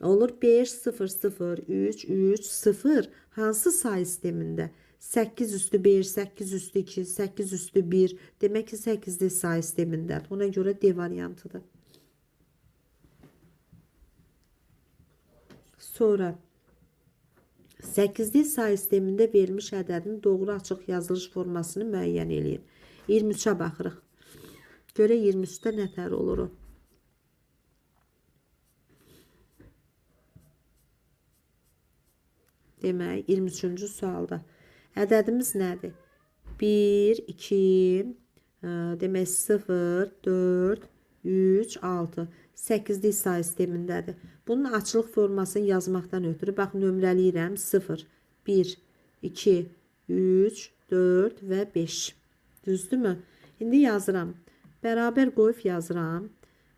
Olur 5, 0, 0, 3, 3, 0. Hansı say sistemində? 8 üstü 1, 8 üstü 2, 8 üstü 1. Demək ki, 8'li say sistemindədir. Ona görə D variantıdır. Sonra 8'li say sistemində verilmiş ədədin doğru açıq yazılış formasını müəyyən eləyin. 23'ə baxırıq. Görə 23'də nətər olur o? Demək, 23-cü sualda ədədimiz nədir? 1, 2, demək 0, 4, 3, 6. 8'li say sistemindədir. Bunun açılıq formasını yazmaqdan ötürü, bax, nömrəliyirəm 0, 1, 2, 3, 4 və 5. Düzdürmü? İndi yazıram. Bərabər qoyub yazıram.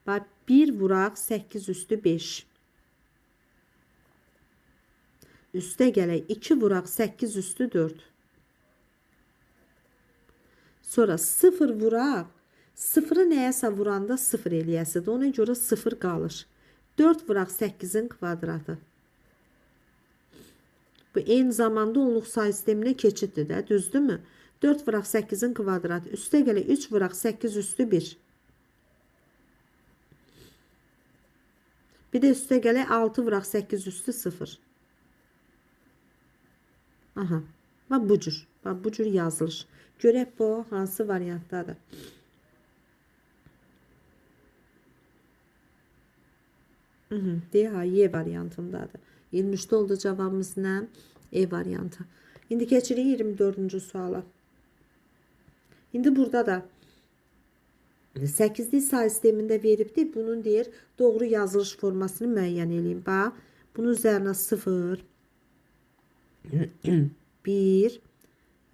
Bax, 1 vuraq 8 üstü 5. Üstə gələk 2 vuraq 8 üstü 4. Sonra 0 vuraq. 0'ı nəyəsə vuranda 0 eləyəsidir. Ona görə 0 qalır. 4 vuraq 8'in kvadratı. Bu eyni zamanda onluq say sisteminə keçiddir də, düzdürmü? 4 vuraq 8'in kvadratı. Üstə gələk 3 vuraq 8 üstü 1. Bir də üstə gələk 6 vuraq 8 üstü 0. Aha. Bax, bu cür. Bax, bu cür yazılır. Görək bu hansı variantdadır. D, Y variantındadır. 23'də oldu cavabımız nə? E variantı. İndi keçirik 24-cü suala. İndi burada da 8'li say sistemində veribdir. Bunun deyir doğru yazılış formasını müəyyən edin. Bax, bunun üzərinə 0, 1,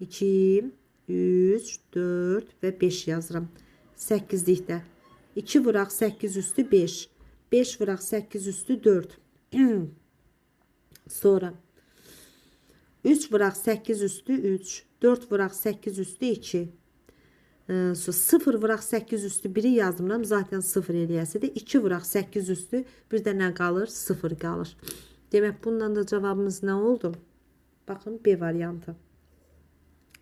2, 3, 4 və 5 yazıram. 8'likdə. 2 vuraq 8 üstü 5. 5 vuraq 8 üstü 4. Sonra 3 vuraq 8 üstü 3. 4 vuraq 8 üstü 2. 0 vuraq 8 üstü 1'i yazmıram. Zaten 0 eləyəsidir. 2 vuraq 8 üstü bir də nə qalır? 0 qalır. Demək, bundan da cavabımız nə oldu? Baxın, B variantı.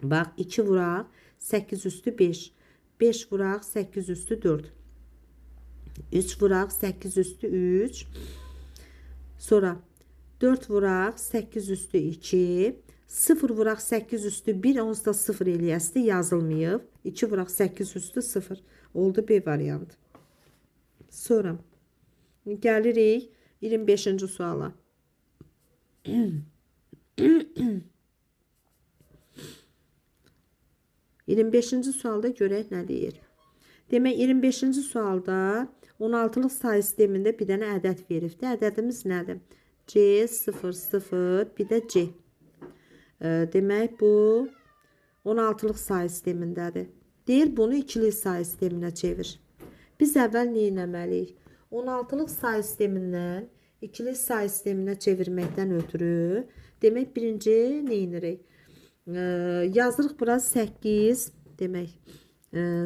Bax, 2 vuraq 8 üstü 5. 5 vuraq 8 üstü 4. 3 vuraq 8 üstü 3. Sonra 4 vuraq 8 üstü 2. 0 vuraq 8 üstü 1. Onsuz da 0 eləyəsidir, yazılmayıb. 2 vuraq 8 üstü 0. Oldu B variantı. Sonra gəlirik 25-ci suala. 25-ci sualda görək nə deyir. Demək, 25-ci sualda 16'lıq say sistemində bir dənə ədəd veribdir. Ədədimiz nədir? C, 0, 0, bir də C. Demək, bu 16'lıq say sistemindədir. Deyir, bunu ikili say sisteminə çevir. Biz əvvəl nə etməliyik? 16'lıq say sistemindən ikili say sisteminə çevirməkdən ötürü, demək, birinci nə edirik? Yazırıq bura 8, demək,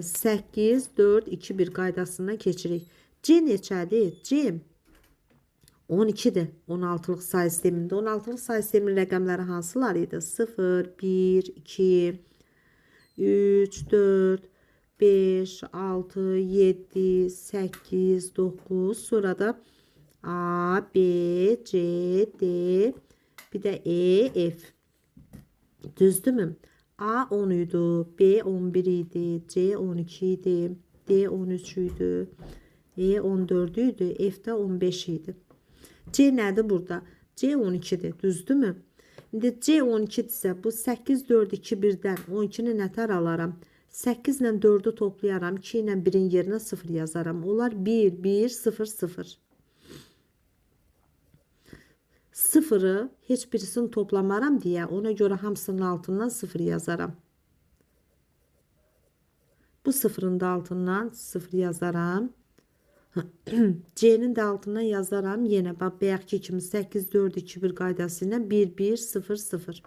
8, 4, 2, 1 qaydasına keçirik. C neçədir? C 12'dir. 16'lıq say sistemində. 16'lıq say sisteminin rəqəmləri hansılar idi? 0, 1, 2, 3, 4, 5, 6, 7, 8, 9. Sonra da A, B, C, D, bir də E, F. Düzdürmü? A 10 idi, B 11 idi, C 12 idi, D 13 idi, E 14 idi, F də 15 idi. C nədir burada? C 12'dir, düzdürmü? İndi C 12'dirsə, bu 8, 4, 2, 1'dən 12'ni nətər alaram? 8 ilə 4'ü toplayaram, 2 ilə 1'in yerinə 0 yazaram. Onlar 1, 1, 0, 0. 0'ı heç birisini toplamaram deyə, ona görə hamısının altından 0 yazaram. Bu 0'ın da altından 0 yazaram. C'nin də altından yazaram. Yenə bax, bayaqki kimi 8, 4, 2, 1 qaydası ilə 1, 1, 0, 0.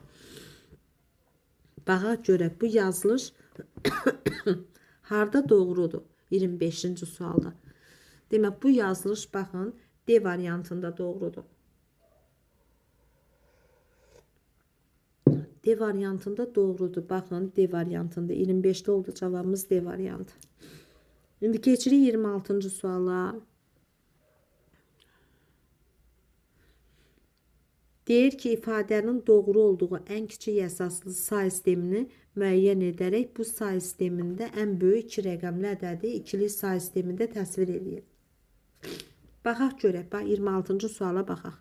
Baxa görək, bu yazılış Harda doğrudur? 25-ci sualda. Demək, bu yazılış baxın, D variantında doğrudur. D variantında doğrudur. Baxın, D variantında 25-də oldu cavabımız D variantı. İndi keçirik 26-cı suala. Deyir ki, ifadənin doğru olduğu ən kiçik əsaslı say sistemini müəyyən edərək bu say sistemində ən böyük 2 rəqəmli ədədi ikili say sistemində təsvir edir. Baxaq görək. Bax 26-cı suala baxaq.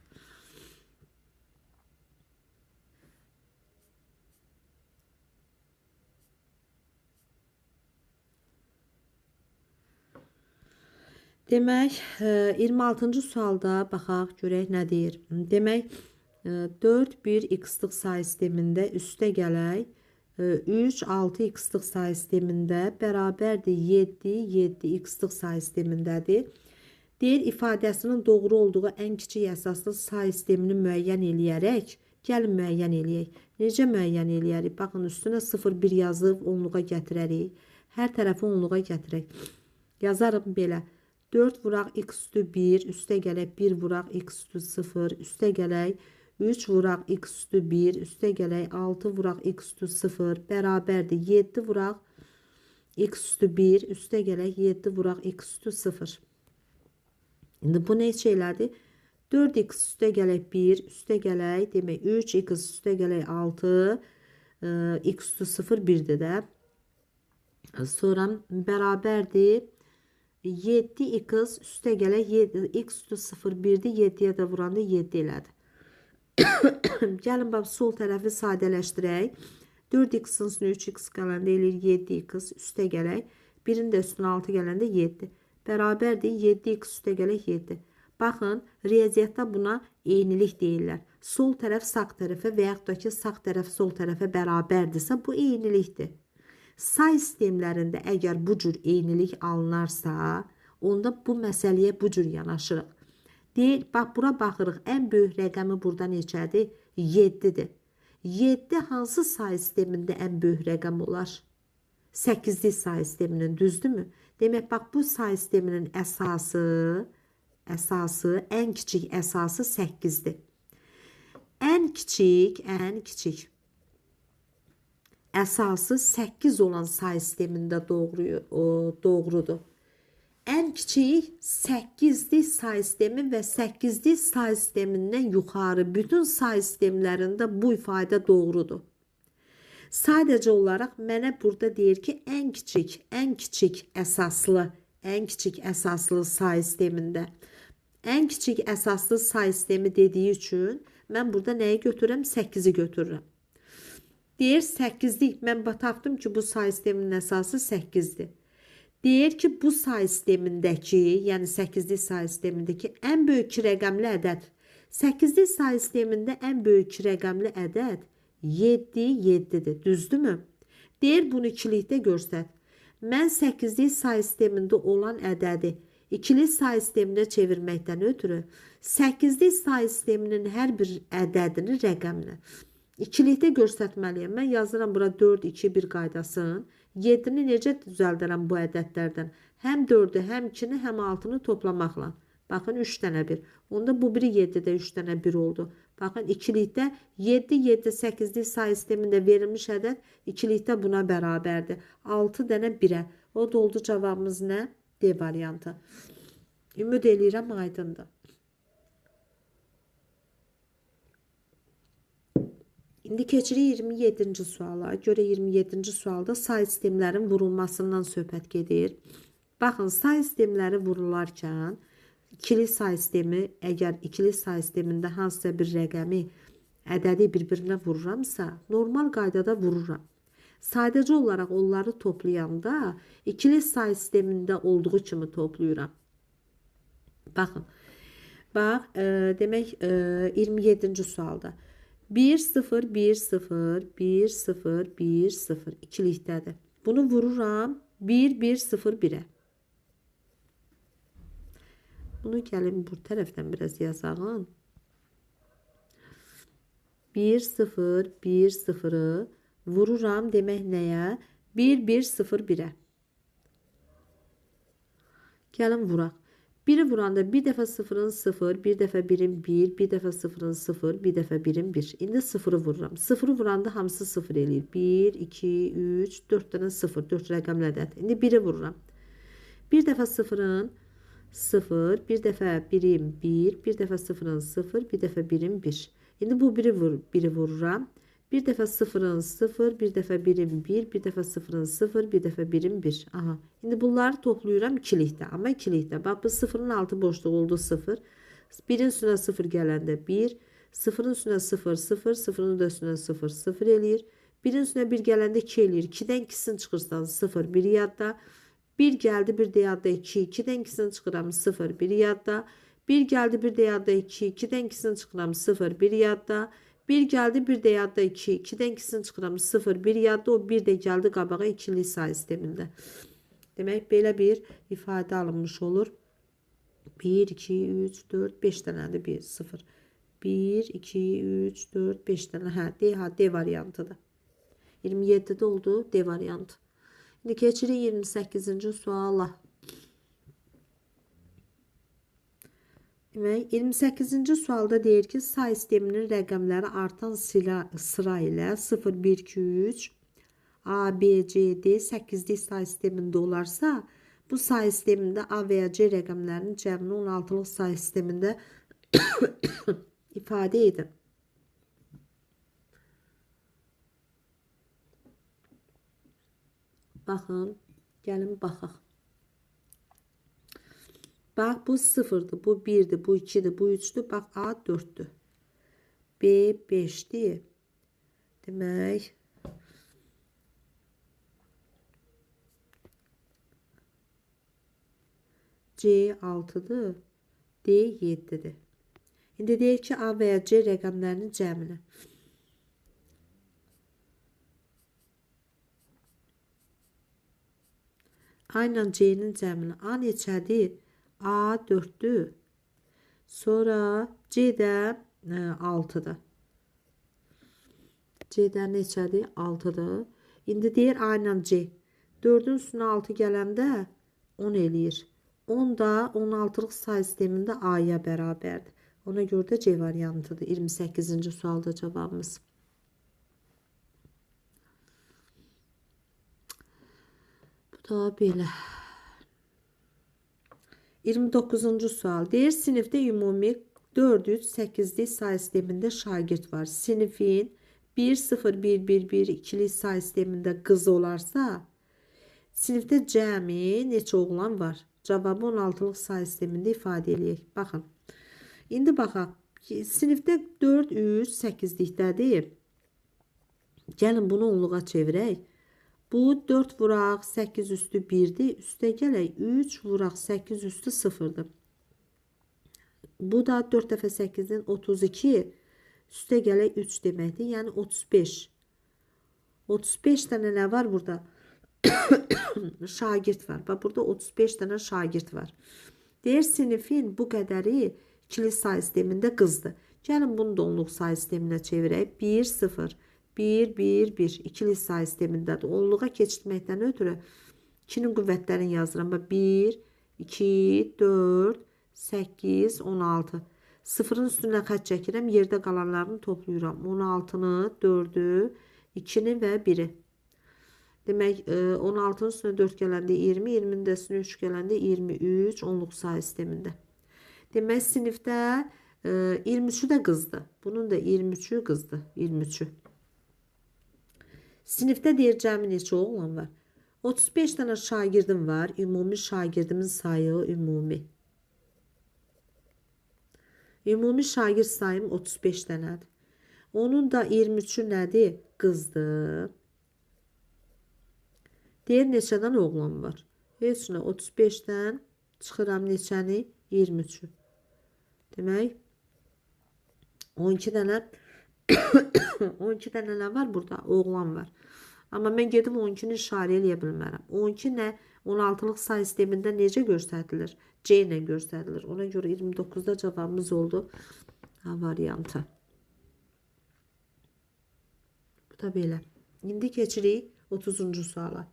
Demək, 26-cı sualda baxaq görək nə deyir. Demək, 4 1 x-lıq say sistemində üstə gələk 3 6 x-lıq say sistemində bərabərdir 7 7 x-lıq say sistemindədir. Deyir, ifadəsinin doğru olduğu ən kiçik əsaslı say sistemini müəyyən eləyərək, gəlin müəyyən eləyək. Necə müəyyən eləyərik? Baxın, üstünə 0 1 yazıb onluğa gətirərik. Hər tərəfi onluğa gətirək. Yazarım belə. 4 vuraq x üstü 1, üstə gələk 1 vuraq x üstü 0, üstə gələk 3 vuraq x üstü 1, üstə gələk 6 vuraq x üstü 0, bərabərdir 7 vuraq x üstü 1, üstə gələk 7 vuraq x üstü 0. İndi bu ne şeylərdir? 4x üstə gələk 1, üstə gələk, demək 3x üstə gələk 6, x üstü 0 1-dir də. Sonra bərabərdir 7x üstə gələk 7, x üstü 0 1-dir, 7-yə də vuranda 7 elədir. Gəlin bax, sol tərəfi sadələşdirək. 4x-in üstünə 3x gələndə eləyir 7x üstə gələk. 1-in də üstünə 6 gələndə 7. Bərabərdir 7x üstə gələk 7. Baxın, riyaziyyatda buna eynilik deyirlər. Sol tərəf sağ tərəfə və yaxud da ki, sağ tərəf sol tərəfə bərabərdirsə, bu eynilikdir. Say sistemlərində əgər bu cür eynilik alınarsa, onda bu məsələyə bu cür yanaşırıq. Deyil, bax, bura baxırıq, ən böyük rəqəmi burada neçədir? 7-dir. 7 hansı say sistemində ən böyük rəqəm olar? 8-lik say sisteminin, düzdürmü? Demək, bax, bu say sisteminin əsası, ən kiçik əsası 8-dir. Ən kiçik əsası 8 olan say sistemində doğrudur. Ən kiçik 8-lik say sistemi və 8-lik say sistemindən yuxarı bütün say sistemlərində bu ifadə doğrudur. Sadəcə olaraq mənə burada deyir ki, ən kiçik əsaslı say sistemində. Ən kiçik əsaslı say sistemi dediyi üçün mən burada nəyi götürürəm? 8-i götürürəm. Deyir 8'lik. Mən tapdım ki, bu say sisteminin əsası 8'dir. Deyir ki, bu say sistemindəki, yəni 8'lik say sistemindəki ən böyük rəqəmli ədəd. 8'lik say sistemində ən böyük rəqəmli ədəd 7-7'dir. Düzdürmü? Deyir, bunu ikilikdə göstər. Mən 8'lik say sistemində olan ədədi ikili say sisteminə çevirməkdən ötürü 8'lik say sisteminin hər bir ədədini rəqəmlə İkilikdə göstərməliyəm. Mən yazıram bura 4, 2, 1 qaydasın. 7-ni necə düzəldərəm bu ədədlərdən? Həm 4-ü, həm 2-ni, həm 6-nı toplamaqla. Baxın, 3 dənə 1. Onda bu biri 7-də 3 dənə 1 oldu. Baxın, ikilikdə 7, 7, 8'lik say sistemində verilmiş ədəd ikilikdə buna bərabərdir. 6 dənə 1-ə. O da oldu cavabımız nə? D variantı. Ümid eləyirəm, aydındır. İndi keçirik 27-ci suala. Görə 27-ci sualda say sistemlərin vurulmasından söhbət gedir. Baxın, say sistemləri vurularkən ikili say sistemi, əgər ikili say sistemində hansısa bir rəqəmi, ədədi bir-birinə vururamsa, normal qaydada vururam. Sadəcə olaraq onları toplayanda ikili say sistemində olduğu kimi toplayıram. Baxın, bax, demək 27-ci sualda 1 0 1 0 1 0 1 0 ikilikdədir. Bunu vururam 1 1 0 1-ə. Bunu gəlin bu tərəfdən biraz yazağın. 1 0 1 0-ı vururam demək nəyə? 1 1 0 1-ə. Gəlin vuraq. 1'i vuranda bir dəfə 0'ın 0, bir dəfə 1'in 1, bir dəfə 0'ın 0, bir dəfə 1'in 1. İndi 0'ı vururam. 0'ı vuranda hamısı 0 eləyir. 1, 2, 3, 4 dənə 0, 4 rəqəmli ədəd. İndi 1'i vururam. Bir dəfə 0'ın 0, bir dəfə 1'in 1, bir dəfə 0'ın 0, bir dəfə 1'in 1. İndi bu 1'i vururam. Bir dəfə 0'ın 0, bir dəfə 1'in 1, bir dəfə 0'ın 0, bir dəfə 1'in 1. Aha. İndi bunları toplayıram ikilikdə. Amma ikilikdə. Bax bu 0'ın altı boşluq oldu 0. 1'in üstünə 0 gələndə 1. 0'ın üstünə 0, 0. 0'ın da üstünə 0, 0 eləyir. 1'in üstünə 1 gələndə 2 eləyir. 2'dən 2'sini çıxırsan 0, 1 yadda. 1 gəldi, bir də yadda 2. 2'dən 2'sini çıxıram 0, 1 yadda. 1 gəldi, bir də yadda 2. 2'dən 2'sini çıxıram 0, 1 yadda. 1 gəldi, bir də yadda 2. 2'dən 2'sini çıxıram 0, 1 yadda. O 1 də gəldi qabağa ikili say sistemində. Demək, belə bir ifadə alınmış olur. 1, 2, 3, 4, 5 dənədir 1, 0. 1, 2, 3, 4, 5 dənə. Hə, D variantıdır. 27'de oldu D variantı. İndi keçirik 28-ci suala. Demək, 28-ci sualda deyir ki, say sisteminin rəqəmləri artan sıra ilə 0, 1, 2, 3, A, B, C, D 8'lik say sistemində olarsa, bu say sistemində A və ya C rəqəmlərinin cəmini 16'lıq say sistemində ifadə edin. Baxın, gəlin baxaq. Bax, bu 0'dır, bu 1'dir, bu 2'dir, bu 3'dür. Bax, A 4'dür. B 5'dir. Demək, C 6'dır. D 7'dir. İndi deyir ki, A və ya C rəqəmlərinin cəmini. A ilə C-nin cəmini. A neçədir? A 4'dür. Sonra C də 6'dır. C də neçədir? 6'dır. İndi deyir A ilə C. 4'ün üstünə 6 gələndə 10 eləyir. 10 da 16'lıq say sistemində A-ya bərabərdir. Ona görə də C variantıdır. 28-ci sualda cavabımız. Bu da belə. 29-cu sual. Deyir, sinifdə ümumi 4-3-8'lik say sistemində şagird var. Sinifin 1-0-1-1-1 ikilik say sistemində qız olarsa, sinifdə cəmi neçə oğlan var? Cavabı 16'lıq say sistemində ifadə eləyək. Baxın. İndi baxaq. Sinifdə 4-3-8'likdədir. Gəlin bunu onluğa çevirək. Bu 4 vuraq 8 üstü 1'dir. Üstə gələk 3 vuraq 8 üstü 0'dır. Bu da 4 dəfə 8'in 32. Üstə gələk 3 deməkdir. Yəni 35. 35 dənə nə var burada? Şagird var. Bax burada 35 dənə şagird var. Deyir, sinifin bu qədəri ikili say sistemində qızdır. Gəlin bunu da onluq say sisteminə çevirək. 1, 0. 1, 1, 1. İkili say sistemindədir. Onluğa keçirməkdən ötürü 2'nin qüvvətlərini yazıram. 1, 2, 4, 8, 16. 0'ın üstünə xətt çəkirəm. Yerdə qalanlarını toplayıram. 16'nı, 4'ü, 2'ni və 1'i. Demək, 16'nın üstünə 4 gələndə 20, 20'nin də üstünə 3 gələndə 23 onluq say sistemində. Demək, sinifdə 23'ü də qızdır. Bunun da 23'ü qızdır. 23'ü. Sinifdə deyir, cəmi neçə oğlan var? 35 dənə şagirdim var. Ümumi şagirdimin sayı ümumi. Ümumi şagird sayım 35 dənədir. Onun da 23'ü nədir? Qızdır. Deyir, neçədən oğlan var? Heç nə, 35'dən çıxıram neçəni? 23'ü. Demək, 12 dənə 12 dənə nə var burada? Oğlan var. Amma mən gedib 12'ni işarə eləyə bilmərəm. 12 nə? 16'lıq say sistemində necə göstərilir? C ilə göstərilir. Ona görə 29'da cavabımız oldu. A variantı. Bu da belə. İndi keçirik 30-cu suala.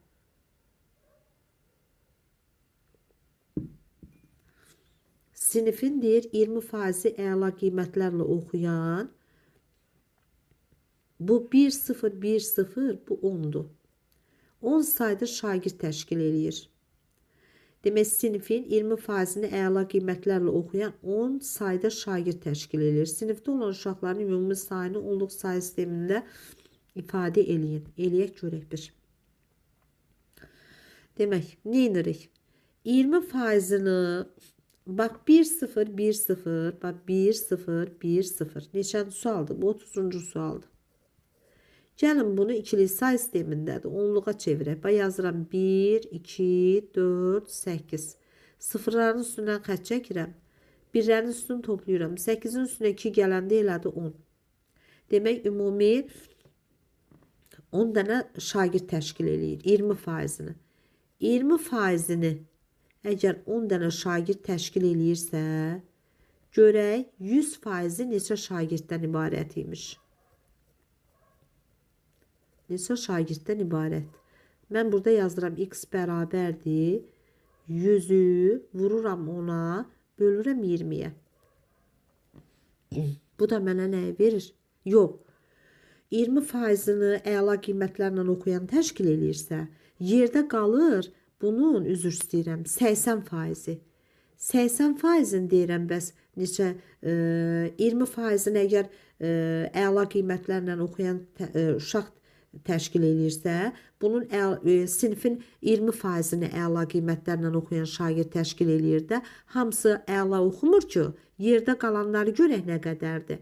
Sinifin deyir 20% əla qiymətlərlə oxuyan. Bu 1-0, 1-0, bu 10'dur. 10 sayda şagird təşkil eləyir. Demək, sinifin 20%-ni əla qiymətlərlə oxuyan 10 sayda şagird təşkil edir. Sinifdə olan uşaqların ümumi sayını onluq sayı sistemində ifadə eləyin. Eləyək görək bir. Demək, nə edirik? 20%-ni bax 1-0, 1-0, bax 1-0, 1-0. Neçənci sualdır? Bu 30-cu sualdır. Gəlin bunu ikili say sistemindədir. Onluğa çevirək. Bax yazıram 1, 2, 4, 8. Sıfırların üstündən xətt çəkirəm. Birlərin üstünü toplayıram. 8-in üstünə 2 gələndə elədi 10. Demək, ümumi 10 dənə şagird təşkil eləyir. 20%-ni. 20%-ni əgər 10 dənə şagird təşkil eləyirsə, görək 100%-i neçə şagirddən ibarət imiş. Neçə şagirddən ibarət. Mən burada yazıram x bərabərdir. 100'ü vururam 10'a, bölürəm 20'yə. Bu da mənə nəyi verir? Yox. 20%-ni əla qiymətlərlə oxuyan təşkil eləyirsə, yerdə qalır bunun, üzr istəyirəm, 80%. 80%-ni deyirəm, bəs neçə 20%-ni əgər əla qiymətlərlə oxuyan uşaq təşkil eləyirsə, bunun sinifin 20%-ni əla qiymətlərlə oxuyan şagird təşkil eləyir də, hamısı əla oxumur ki, yerdə qalanları görək nə qədərdir.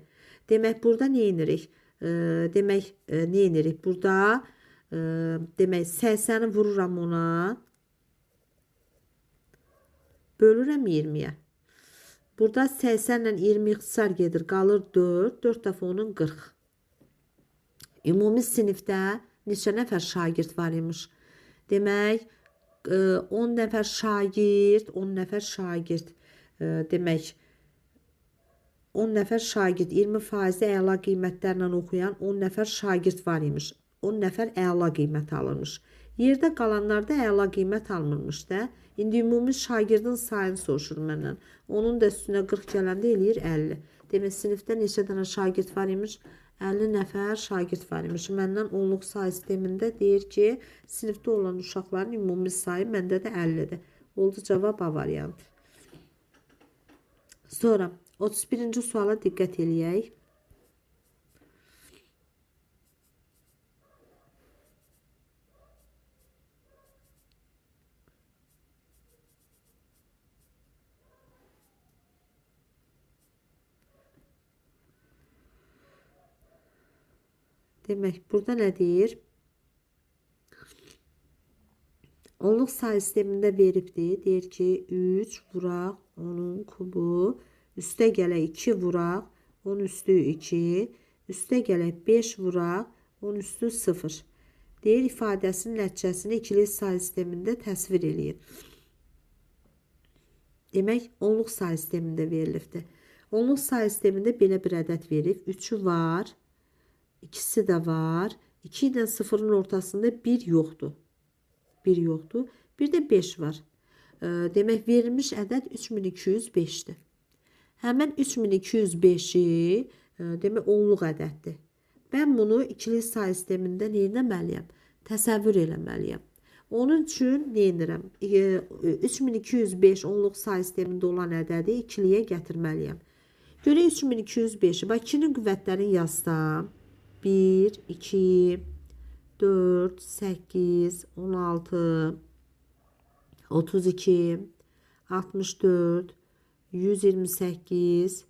Demək, burada nə edirik? Demək, nə edirik? Burada demək, 80'i vururam ona, bölürəm 20'yə. Burada 80 ilə 20 ixtisar gedir, qalır 4, 4 dəfə onun 40. Ümumi sinifdə neçə nəfər şagird var imiş? Demək, 10 nəfər şagird, 10 nəfər şagird. Demək, 10 nəfər şagird, 20% əla qiymətlərlə oxuyan 10 nəfər şagird var imiş. 10 nəfər əla qiymət alınmış. Yerdə qalanlarda əla qiymət alınmış da. İndi ümumi şagirdin sayını soruşur məndən. Onun da üstünə 40 gələndə eləyir 50. Demək, sinifdə neçə dənə şagird var imiş? 50 nəfər şagird var imiş. Məndən onluq say sistemində deyir ki, sinifdə olan uşaqların ümumi sayı məndə də 50'dir. Oldu cavab A variantı. Sonra 31-ci suala diqqət eləyək. Demək, burada nə deyir? Onluq say sistemində veribdir. Deyir ki, 3 vuraq, onun kubu, üstə gələk 2 vuraq, onun üstü 2, üstə gələk 5 vuraq, onun üstü 0. Deyir, ifadəsinin nəticəsini ikili say sistemində təsvir eləyir. Demək, onluq say sistemində verilibdir. Onluq say sistemində belə bir ədəd verib. 3'ü var. İkisi də var. 2 ilə 0'ın ortasında 1 yoxdur. 1 yoxdur. Bir də 5 var. Demək, verilmiş ədəd 3205'dir. Həmən 3205'i demək, onluq ədəddir. Mən bunu ikili say sistemində nə etməliyəm? Təsəvvür eləməliyəm. Onun üçün nə edirəm? 3205 onluq say sistemində olan ədədi ikiliyə gətirməliyəm. Görək 3205'i. Bax, 2'nin qüvvətlərini yazsam. 1, 2, 4, 8, 16, 32, 64, 128,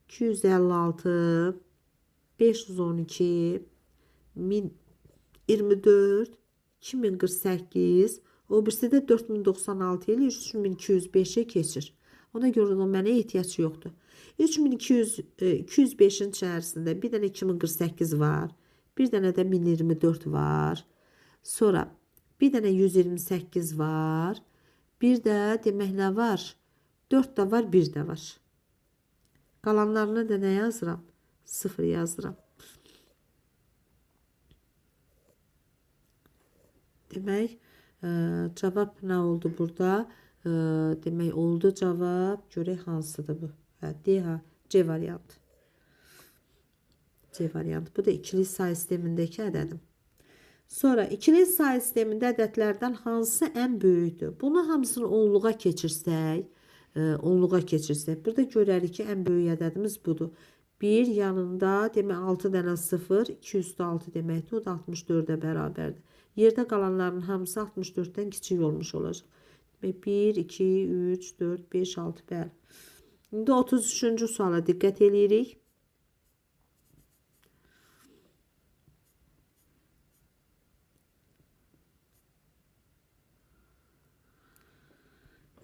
256, 512, 1024, 2048, o birisi də 4096 ilə 3205'e keçir. Ona görə də mənə ehtiyac yoxdur. 205'in içərisində bir dənə 2048 var. Bir dənə də 1024 var. Sonra bir dənə 128 var. Bir də demək nə var? 4 də var, 1 də var. Qalanlarına da nə yazıram? 0 yazıram. Demək, cavab nə oldu burada? Demək oldu cavab. Görək hansıdır bu? Hə, D, ha, C variantı. C variantı. Bu da ikili say sistemindəki ədədim. Sonra ikili say sistemində ədədlərdən hansı ən böyükdür? Bunu hamısını onluğa keçirsək, burada görərik ki, ən böyük ədədimiz budur. 1 yanında demək 6 dənə 0, 2 üstü 6 deməkdir. O da 64-ə bərabərdir. Yerdə qalanların hamısı 64-dən kiçik olmuş olacaq. 1, 2, 3, 4, 5, 6, bəli. İndi 33-cü suala diqqət eləyirik.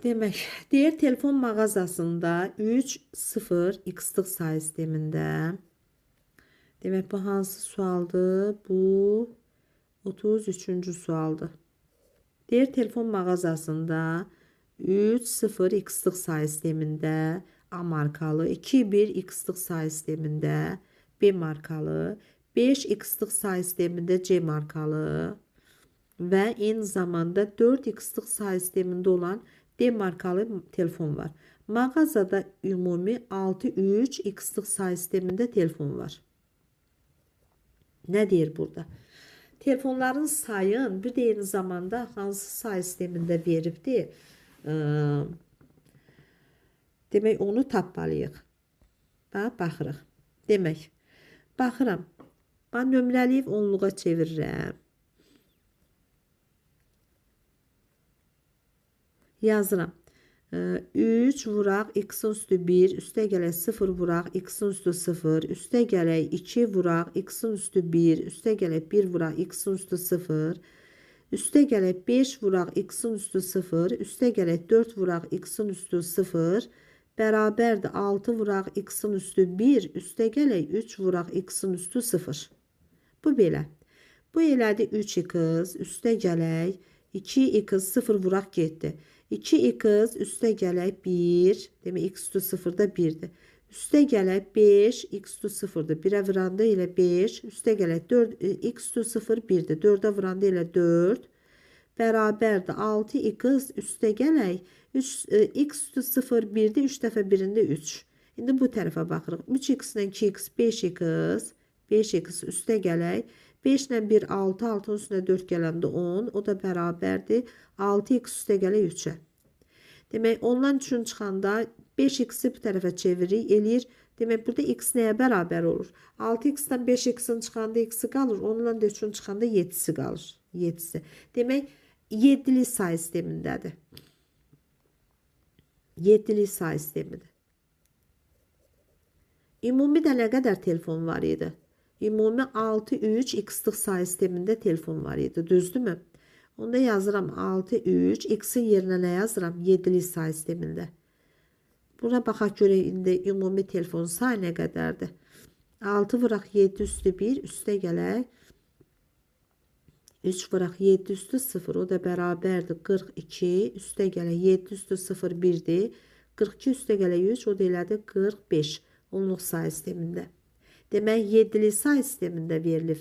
Demək, deyir telefon mağazasında 3, 0, x-lıq say sistemində. Demək, bu hansı sualdır? Bu 33-cü sualdır. Deyir telefon mağazasında 3, 0, x-lıq say sistemində A markalı, 2, 1, x-lıq say sistemində B markalı, 5, x-lıq say sistemində C markalı və eyni zamanda 4, x-lıq say sistemində olan D markalı telefon var. Mağazada ümumi 6, 3, x-lıq say sistemində telefon var. Nə deyir burada? Telefonların sayın bir də eyni zamanda hansı say sistemində veribdir? Demək, onu tapmalıyıq. Baxırıq. Demək, baxıram. Ben nömrəliyib onluğa çevirirəm. Yazıram. 3 vuraq x-in üstü 1, üstə gələk 0 vuraq x-in üstü 0, üstə gələk 2 vuraq x-in üstü 1, üstə gələk 1 vuraq x-in üstü 0, üstə gələk 5 vuraq x-in üstü 0, üstə gələk 4 vuraq x-in üstü 0, bərabərdir 6 vuraq x-in üstü 1, üstə gələk 3 vuraq x-in üstü 0. Bu belə. Bu elədi 3x, üstə gələk 2x 0 vuraq getdi. 2x üstə gələk 1, demək x üstü 0 da 1'dir. Üstə gələk 5, x üstü 0'dır. 1'ə vuranda ilə 5, üstə gələk 4, x üstü 0 1'dir. 4'ə vuranda ilə 4, bərabərdir 6x üstə gələk, x üstü 0 1'dir, 3 dəfə 1'ində 3. İndi bu tərəfə baxırıq. 3x-dən 2x, 5x, 5x üstə gələk, 5 ilə 1, 6, 6'ın üstünə 4 gələndə 10, o da bərabərdir 6x üstə gələk 3'ə. Demək, ondan üçün çıxanda 5x'i bu tərəfə çevirik, eləyir. Demək, burada x nəyə bərabər olur? 6x-dən 5x'in çıxanda x'i qalır, ondan da 3'ün çıxanda 7'si qalır. 7'si. Demək, 7'li say sistemindədir. 7'li say sistemidir. Ümumi də nə qədər telefon var idi? Ümumi 6, 3, x-lıq say sistemində telefon var idi. Düzdürmü? Onda yazıram 6, 3, x-in yerinə nə yazıram? 7'li say sistemində. Buna baxaq görək indi ümumi telefon say nə qədərdir? 6 vuraq 7 üstü 1, üstə gələk 3 vuraq 7 üstü 0, o da bərabərdir 42, üstə gələk 7 üstü 0 1'dir. 42 üstə gələk 3, o da elədir 45 onluq say sistemində. Demək, 7'li say sistemində verilib.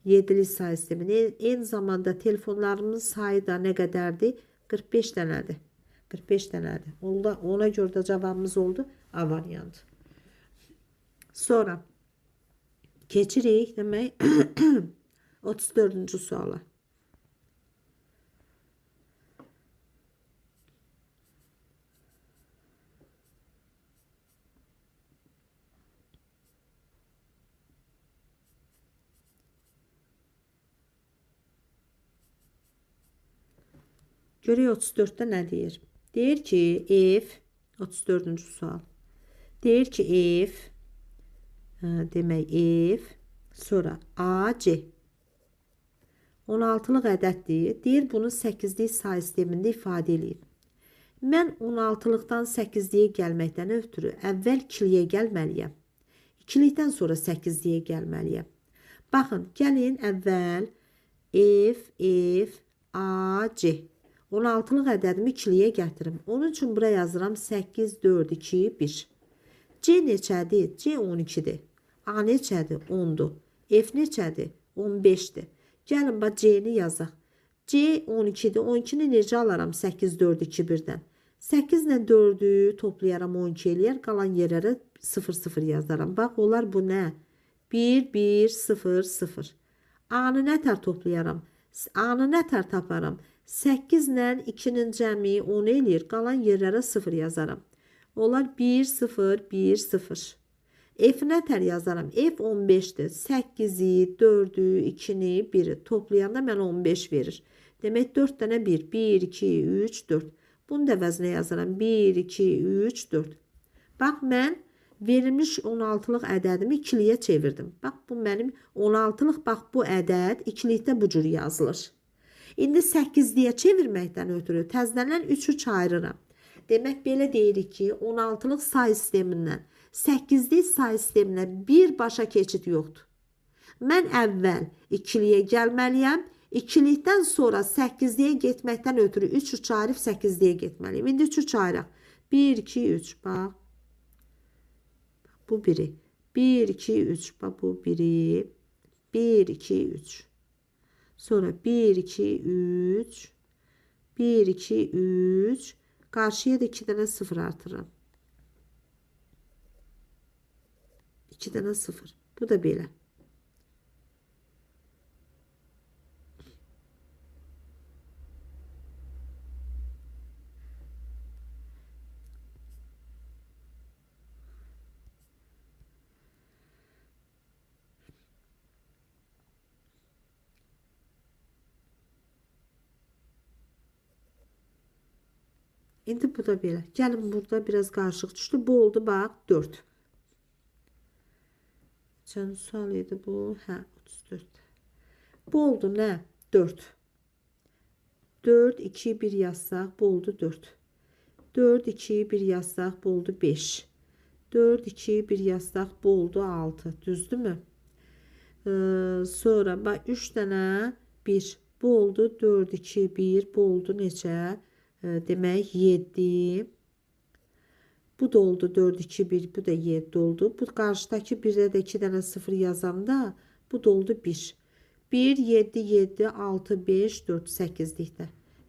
7'li say sistemində. Eyni zamanda telefonlarımızın sayı da nə qədərdir? 45 dənədir. 45 dənədir. Ona görə də cavabımız oldu A variantı. Sonra keçirik demək 34-cü suala. Görək 34'də nə deyir? Deyir ki, if 34-cü sual. Deyir ki, if demək if sonra AC 16'lıq ədəddir. Deyir bunu 8'lik say sistemində ifadə edin. Mən 16'lıqdan 8'liyə gəlməkdən ötürü əvvəl 2'liyə gəlməliyəm. 2'likdən sonra 8'liyə gəlməliyəm. Baxın, gəlin əvvəl if AC 16'lıq ədədimi 2'liyə gətirim. Onun üçün bura yazıram 8, 4, 2, 1. C neçədir? C 12'dir. A neçədir? 10'dur. F neçədir? 15'dir. Gəlin bax C'ni yazaq. C 12'dir. 12-ni necə alaram 8, 4, 2, 1-dən? 8 ilə 4-ü toplayaram 12 eləyər. Qalan yerlərə 0, 0 yazaram. Bax, onlar bu nə? 1, 1, 0, 0. A-nı nətər toplayaram? A-nı nətər taparam? 8 ilə 2-nin cəmi 10 eləyir. Qalan yerlərə 0 yazaram. Onlar 1, 0, 1, 0. F nətər yazaram? F 15'dir. 8'i, 4'ü, 2'ni, 1'i toplayanda mənə 15 verir. Demək 4 dənə 1. 1, 2, 3, 4. Bunu da əvəzinə yazaram. 1, 2, 3, 4. Bax, mən verilmiş 16'lıq ədədimi ikiliyə çevirdim. Bax, bu mənim 16'lıq, bax, bu ədəd ikilikdə bu cür yazılır. İndi 8'liyə çevirməkdən ötürü təzələn 3'ü çayırıram. Demək, belə deyirik ki, 16'lıq say sistemindən 8'lik say sisteminə birbaşa keçid yoxdur. Mən əvvəl ikiliyə gəlməliyəm. İkilikdən sonra 8'liyə getməkdən ötürü 3'ü çayırıb 8'liyə getməliyim. İndi 3'ü çayıraq. 1, 2, 3. Bax. Bu biri. 1, 2, 3. Bax, bu biri. 1, 2, 3. Sonra 1, 2, 3. 1, 2, 3. Qarşıya da 2 dənə 0 artırıram. 2 dənə 0. Bu da belə. İndi bu da belə. Gəlin burada biraz qarışıq düşdü. Bu oldu bax 4. Can sual idi bu. Hə, 34. Bu oldu nə? 4. 4, 2, 1 yazsaq, bu oldu 4. 4, 2, 1 yazsaq, bu oldu 5. 4, 2, 1 yazsaq, bu oldu 6. Düzdür mü? Sonra bax 3 dənə 1. Bu oldu 4, 2, 1. Bu oldu neçə? Demək 7. Bu da oldu 4, 2, 1. Bu da 7 oldu. Bu qarşıdakı 1'də də 2 dənə 0 yazanda bu da oldu 1. 1, 7, 7, 6, 5, 4, 8'likdə.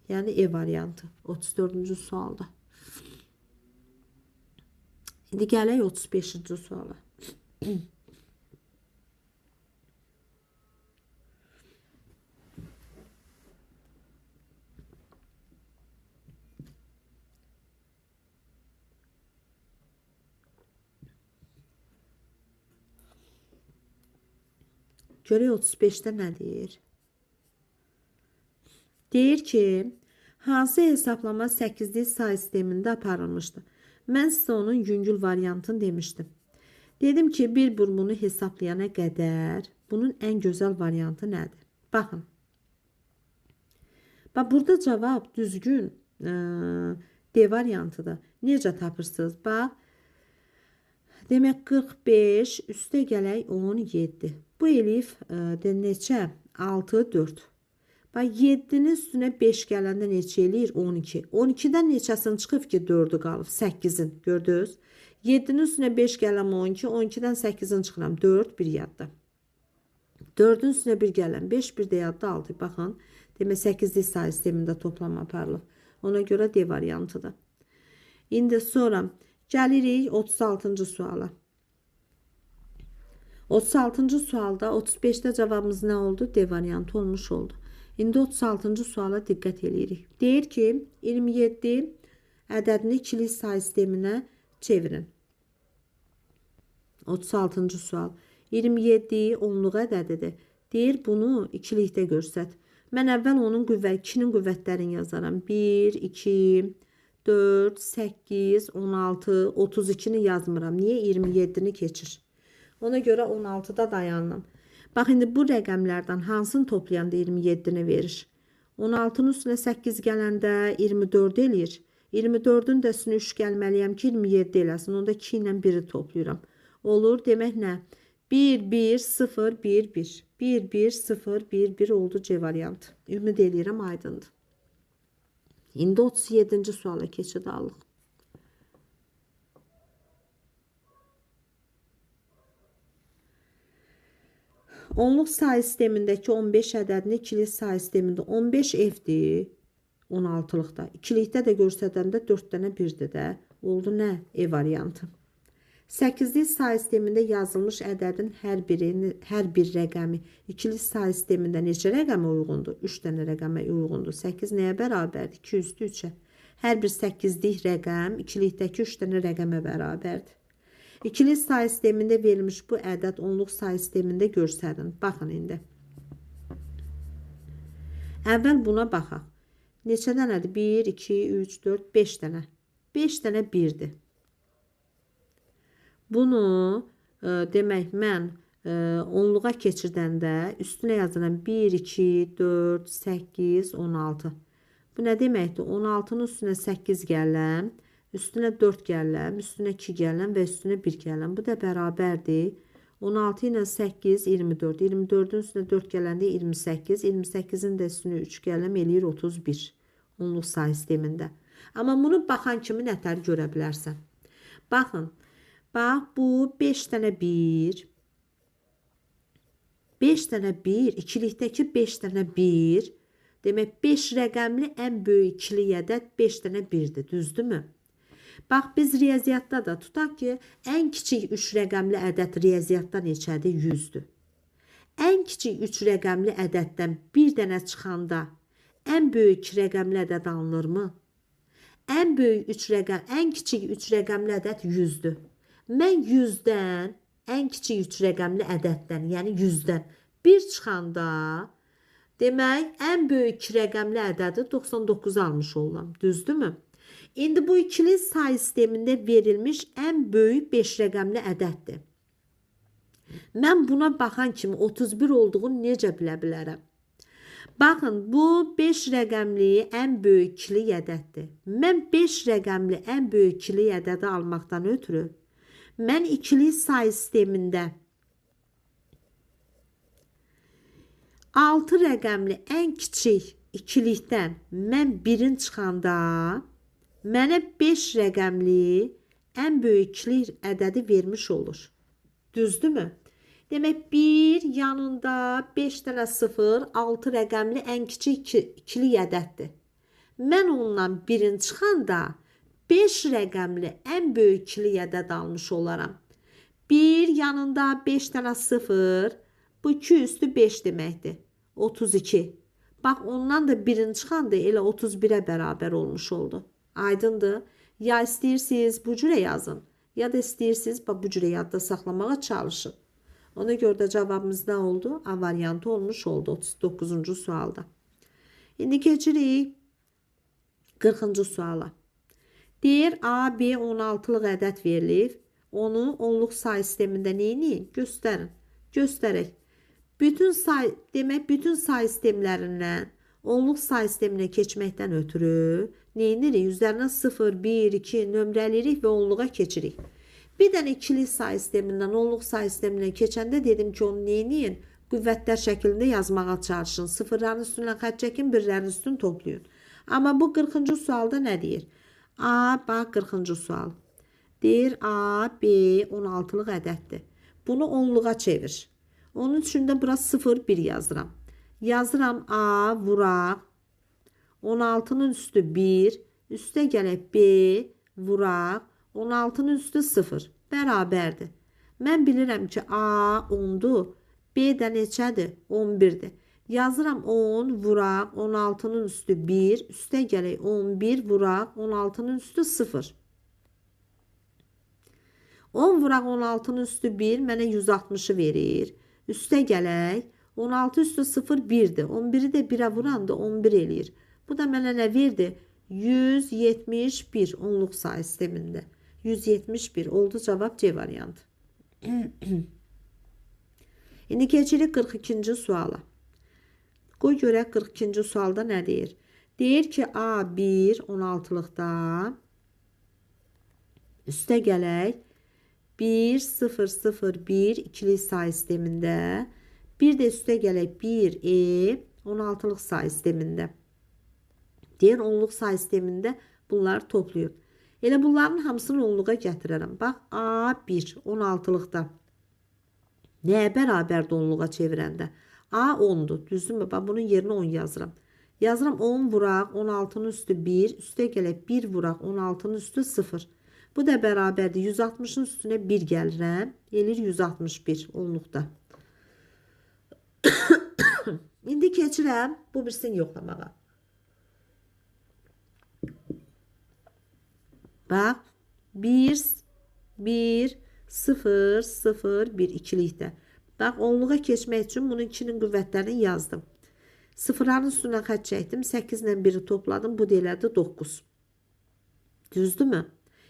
Yəni E variantı 34-cü sualda. İndi gələk 35-ci suala. Görək 35'də nə deyir? Deyir ki, hansı hesablama 8'lik say sistemində aparılmışdı? Mən sizə onun yüngül variantını demişdim. Dedim ki, bir bunu hesablayana qədər bunun ən gözəl variantı nədir? Baxın. Bax, burada cavab düzgün D variantıdır. Necə tapırsınız? Bax, demək 45 üstə gələk 17. Bu elif neçə? 6, 4. Bax, 7'nin üstünə 5 gələndə neçə eləyir? 12. 12'dən neçəsini çıxıb ki, 4'ü qalıb? 8'in. Gördünüz? 7'nin üstünə 5 gələm 12. 12'dən 8'in çıxıram. 4, 1 yadda. 4'ün üstünə 1 gələm. 5, 1 də yadda 6. Baxın. Demək 8'lik say sistemində toplam aparılıb. Ona görə D variantıdır. İndi sonra gəlirik 36-cı suala. 36-cı sualda 35'də cavabımız nə oldu? D variantı olmuş oldu. İndi 36-cı suala diqqət eləyirik. Deyir ki, 27 ədədini ikilik say sisteminə çevirin. 36-cı sual. 27 onluq ədədidir. Deyir, bunu ikilikdə göstər. Mən əvvəl onun 2'nin qüvvətlərini yazaram. 1, 2, 4, 8, 16, 32'ni yazmıram. Niyə? 27'ni keçir. Ona görə 16'da dayandım. Bax, indi bu rəqəmlərdən hansını toplayanda 27'ni verir? 16'nın üstünə 8 gələndə 24 eləyir. 24'ün də üstünə 3 gəlməliyəm ki, 27 eləsin. Onda 2 ilə 1'i toplayıram. Olur. Demək nə? 1, 1, 0, 1, 1. 1, 1, 0, 1, 1 oldu C variantı. Ümid eləyirəm aydındır. İndi 37-ci suala keçid alıq. Onluq sayı sistemindəki 15 ədədini ikilik sayı sistemində 15 F-dir. 16-lıqda. İkilikdə də göstərəndə 4 dənə 1-dir də. Oldu nə? E variantı. 8-lik sayı sistemində yazılmış ədədin hər bir rəqəmi ikilik sayı sistemində neçə rəqəmə uyğundur? 3 dənə rəqəmə uyğundur. 8 nəyə bərabərdir? 2 üstü 3-ə. Hər bir 8-lik rəqəm ikilikdəki 3 dənə rəqəmə bərabərdir. İkilik sayı sistemində verilmiş bu ədəd onluq sayı sistemində göstərin. Baxın indi. Əvvəl buna baxaq. Neçə dənədir? 1, 2, 3, 4, 5 dənə. 5 dənə 1-dir. Bunu demək mən onluğa keçirdəndə üstünə yazıram 1, 2, 4, 8, 16. Bu nə deməkdir? 16-nın üstünə 8 gələm, üstünə 4 gələm, üstünə 2 gələm və üstünə 1 gələm. Bu da bərabərdir. 16 ilə 8, 24. 24-ün üstünə 4 gələndə 28. 28-in də üstünə 3 gələm, eləyir 31. Onluq sayı sistemində. Amma bunu baxan kimi nətər görə bilərsən? Baxın. Bax, bu 5 dənə 1. 5 dənə 1. İkilikdəki 5 dənə 1. Demək, 5 rəqəmli ən böyük ikilik ədəd 5 dənə 1-dir. Düzdürmü? Bax, biz riyaziyyatda da tutaq ki, ən kiçik 3 rəqəmli ədəd riyaziyyatda neçədir? 100-dür. Ən kiçik 3 rəqəmli ədəddən bir dənə çıxanda ən böyük rəqəmli ədəd alınırmı? Ən kiçik 3 rəqəmli ədəd 100-dür. Mən 100-dən, ən kiçik 3 rəqəmli ədəddən, yəni 100-dən 1 çıxanda, demək, ən böyük rəqəmli ədədi 99 almış olam. Düzdürmü? İndi bu ikili sayı sistemində verilmiş ən böyük 5 rəqəmli ədəddir. Mən buna baxan kimi 31 olduğunu necə bilə bilərəm? Baxın, bu 5 rəqəmli ən böyük ikili ədəddir. Mən 5 rəqəmli ən böyük ikili ədədi almaqdan ötürü mən ikili sayı sistemində 6 rəqəmli ən kiçik ikilikdən mən 1-in çıxanda mənə 5 rəqəmli ən böyük ikilik ədədi vermiş olur. Düzdürmü? Demək, 1 yanında 5 dənə 0, 6 rəqəmli ən kiçik ikilik ədəddir. Mən ondan 1-in çıxanda 5 rəqəmli ən böyük ikilik ədəd almış olaram. 1 yanında 5 dənə 0, bu 2 üstü 5 deməkdir. 32. Bax, ondan da 1-in çıxanda elə 31-ə bərabər olmuş oldu. Aydındır. Ya istəyirsiniz bu cürə yazın, ya da istəyirsiniz bu cürə yadda saxlamağa çalışın. Ona görə də cavabımız nə oldu? A variantı olmuş oldu 39-cu sualda. İndi keçirik 40-cı suala. Deyir, A, B 16-lıq ədəd verilib. Onu onluq sayı sistemində neyini? Göstərin. Göstərək. Bütün sayı sistemlərindən onluq sayı sisteminə keçməkdən ötürü neyinirik? Üzərinə 0, 1, 2 nömrələyirik və onluğa keçirik. Bir dənə ikili sayı sistemindən onluq sayı sisteminə keçəndə dedim ki, onu neyiniyin? Qüvvətlər şəklində yazmağa çalışın. Sıfırların üstündən xətt çəkin, birlərin üstünü toplayın. Amma bu 40-cı sualda nə deyir? A, bax 40-cı sual. Deyir, A, B 16-lıq ədəddir. Bunu onluğa çevir. Onun üçün də bura 0, 1 yazıram. Yazıram A, vuraq. 16-nın üstü 1. Üstə gələk B, vuraq. 16-nın üstü 0. Bərabərdir. Mən bilirəm ki, A 10-dur. B də neçədir? 11-dir. Yazıram 10, vuraq. 16-nın üstü 1. Üstə gələk 11, vuraq. 16-nın üstü 0. 10 vuraq 16-nın üstü 1 mənə 160'ı verir. Üstə gələk 16 üstü 0 1'dir. 11'i də 1'ə vuranda 11 eləyir. Bu da mənə nə verdi? 171 onluq sayı sistemində. 171 oldu cavab C variantı. İndi keçirik 42-ci suala. Qoy görək 42-ci sualda nə deyir? Deyir ki A1 16-lıqda üstə gələk 1 0 0 1 ikili sayı sistemində, bir də üstə gələk 1E 16-lıq sayı sistemində. Deyir onluq sayı sistemində bunları toplayın. Elə bunların hamısını onluğa gətirərəm. Bax A1 16-lıqda Nəyə bərabərdir onluğa çevirəndə? A 10'dur. Düzdürmü? Bax bunun yerinə 10 yazıram. Yazıram 10 vuraq 16'nın üstü 1. Üstə gələk 1 vuraq 16'nın üstü 0. Bu da bərabərdir. 160'ın üstünə 1 gəlirəm. Eləyir 161 onluqda. İndi keçirəm bu birisini yoxlamağa. Bax 1 1 0 0 1 ikilikdə. Bax onluğa keçmək üçün bunun 2'nin qüvvətlərini yazdım. Sıfırların üstündən xətt çəkdim. 8 ilə 1'i topladım. Bu da elədi 9. Düzdürmü?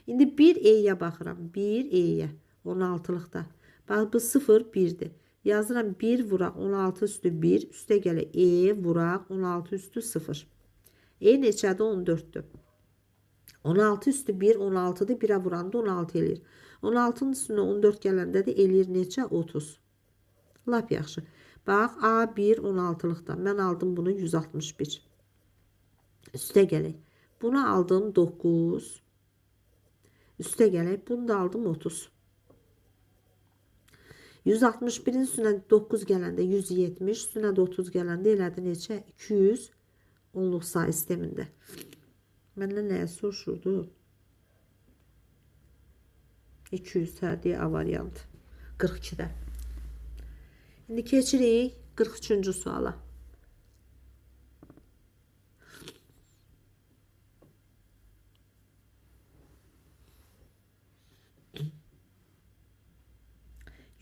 İndi 1E'yə baxıram. 1E'yə 16'lıqda. Bax bu 0 1'dir. Yazıram 1 vuraq 16 üstü 1. Üstə gələ E vuraq 16 üstü 0. E neçədir? 14'dür. 16 üstü 1 16'dır. 1'ə vuranda 16 eləyir. 16'nın üstünə 14 gələndə də eləyir neçə? 30. Lap yaxşı. Bax A1 16'lıqda. Mən aldım bunu 161. Üstə gələk. Bunu aldım 9. Üstə gələk. Bunu da aldım 30. 161'in üstünə 9 gələndə 170. Üstünə də 30 gələndə elədi neçə? 200 onluq sayı sistemində. Məndən nəyə soruşurdu? 200 hərdiyə A variantı. 42'də. İndi keçirik 43-cü suala.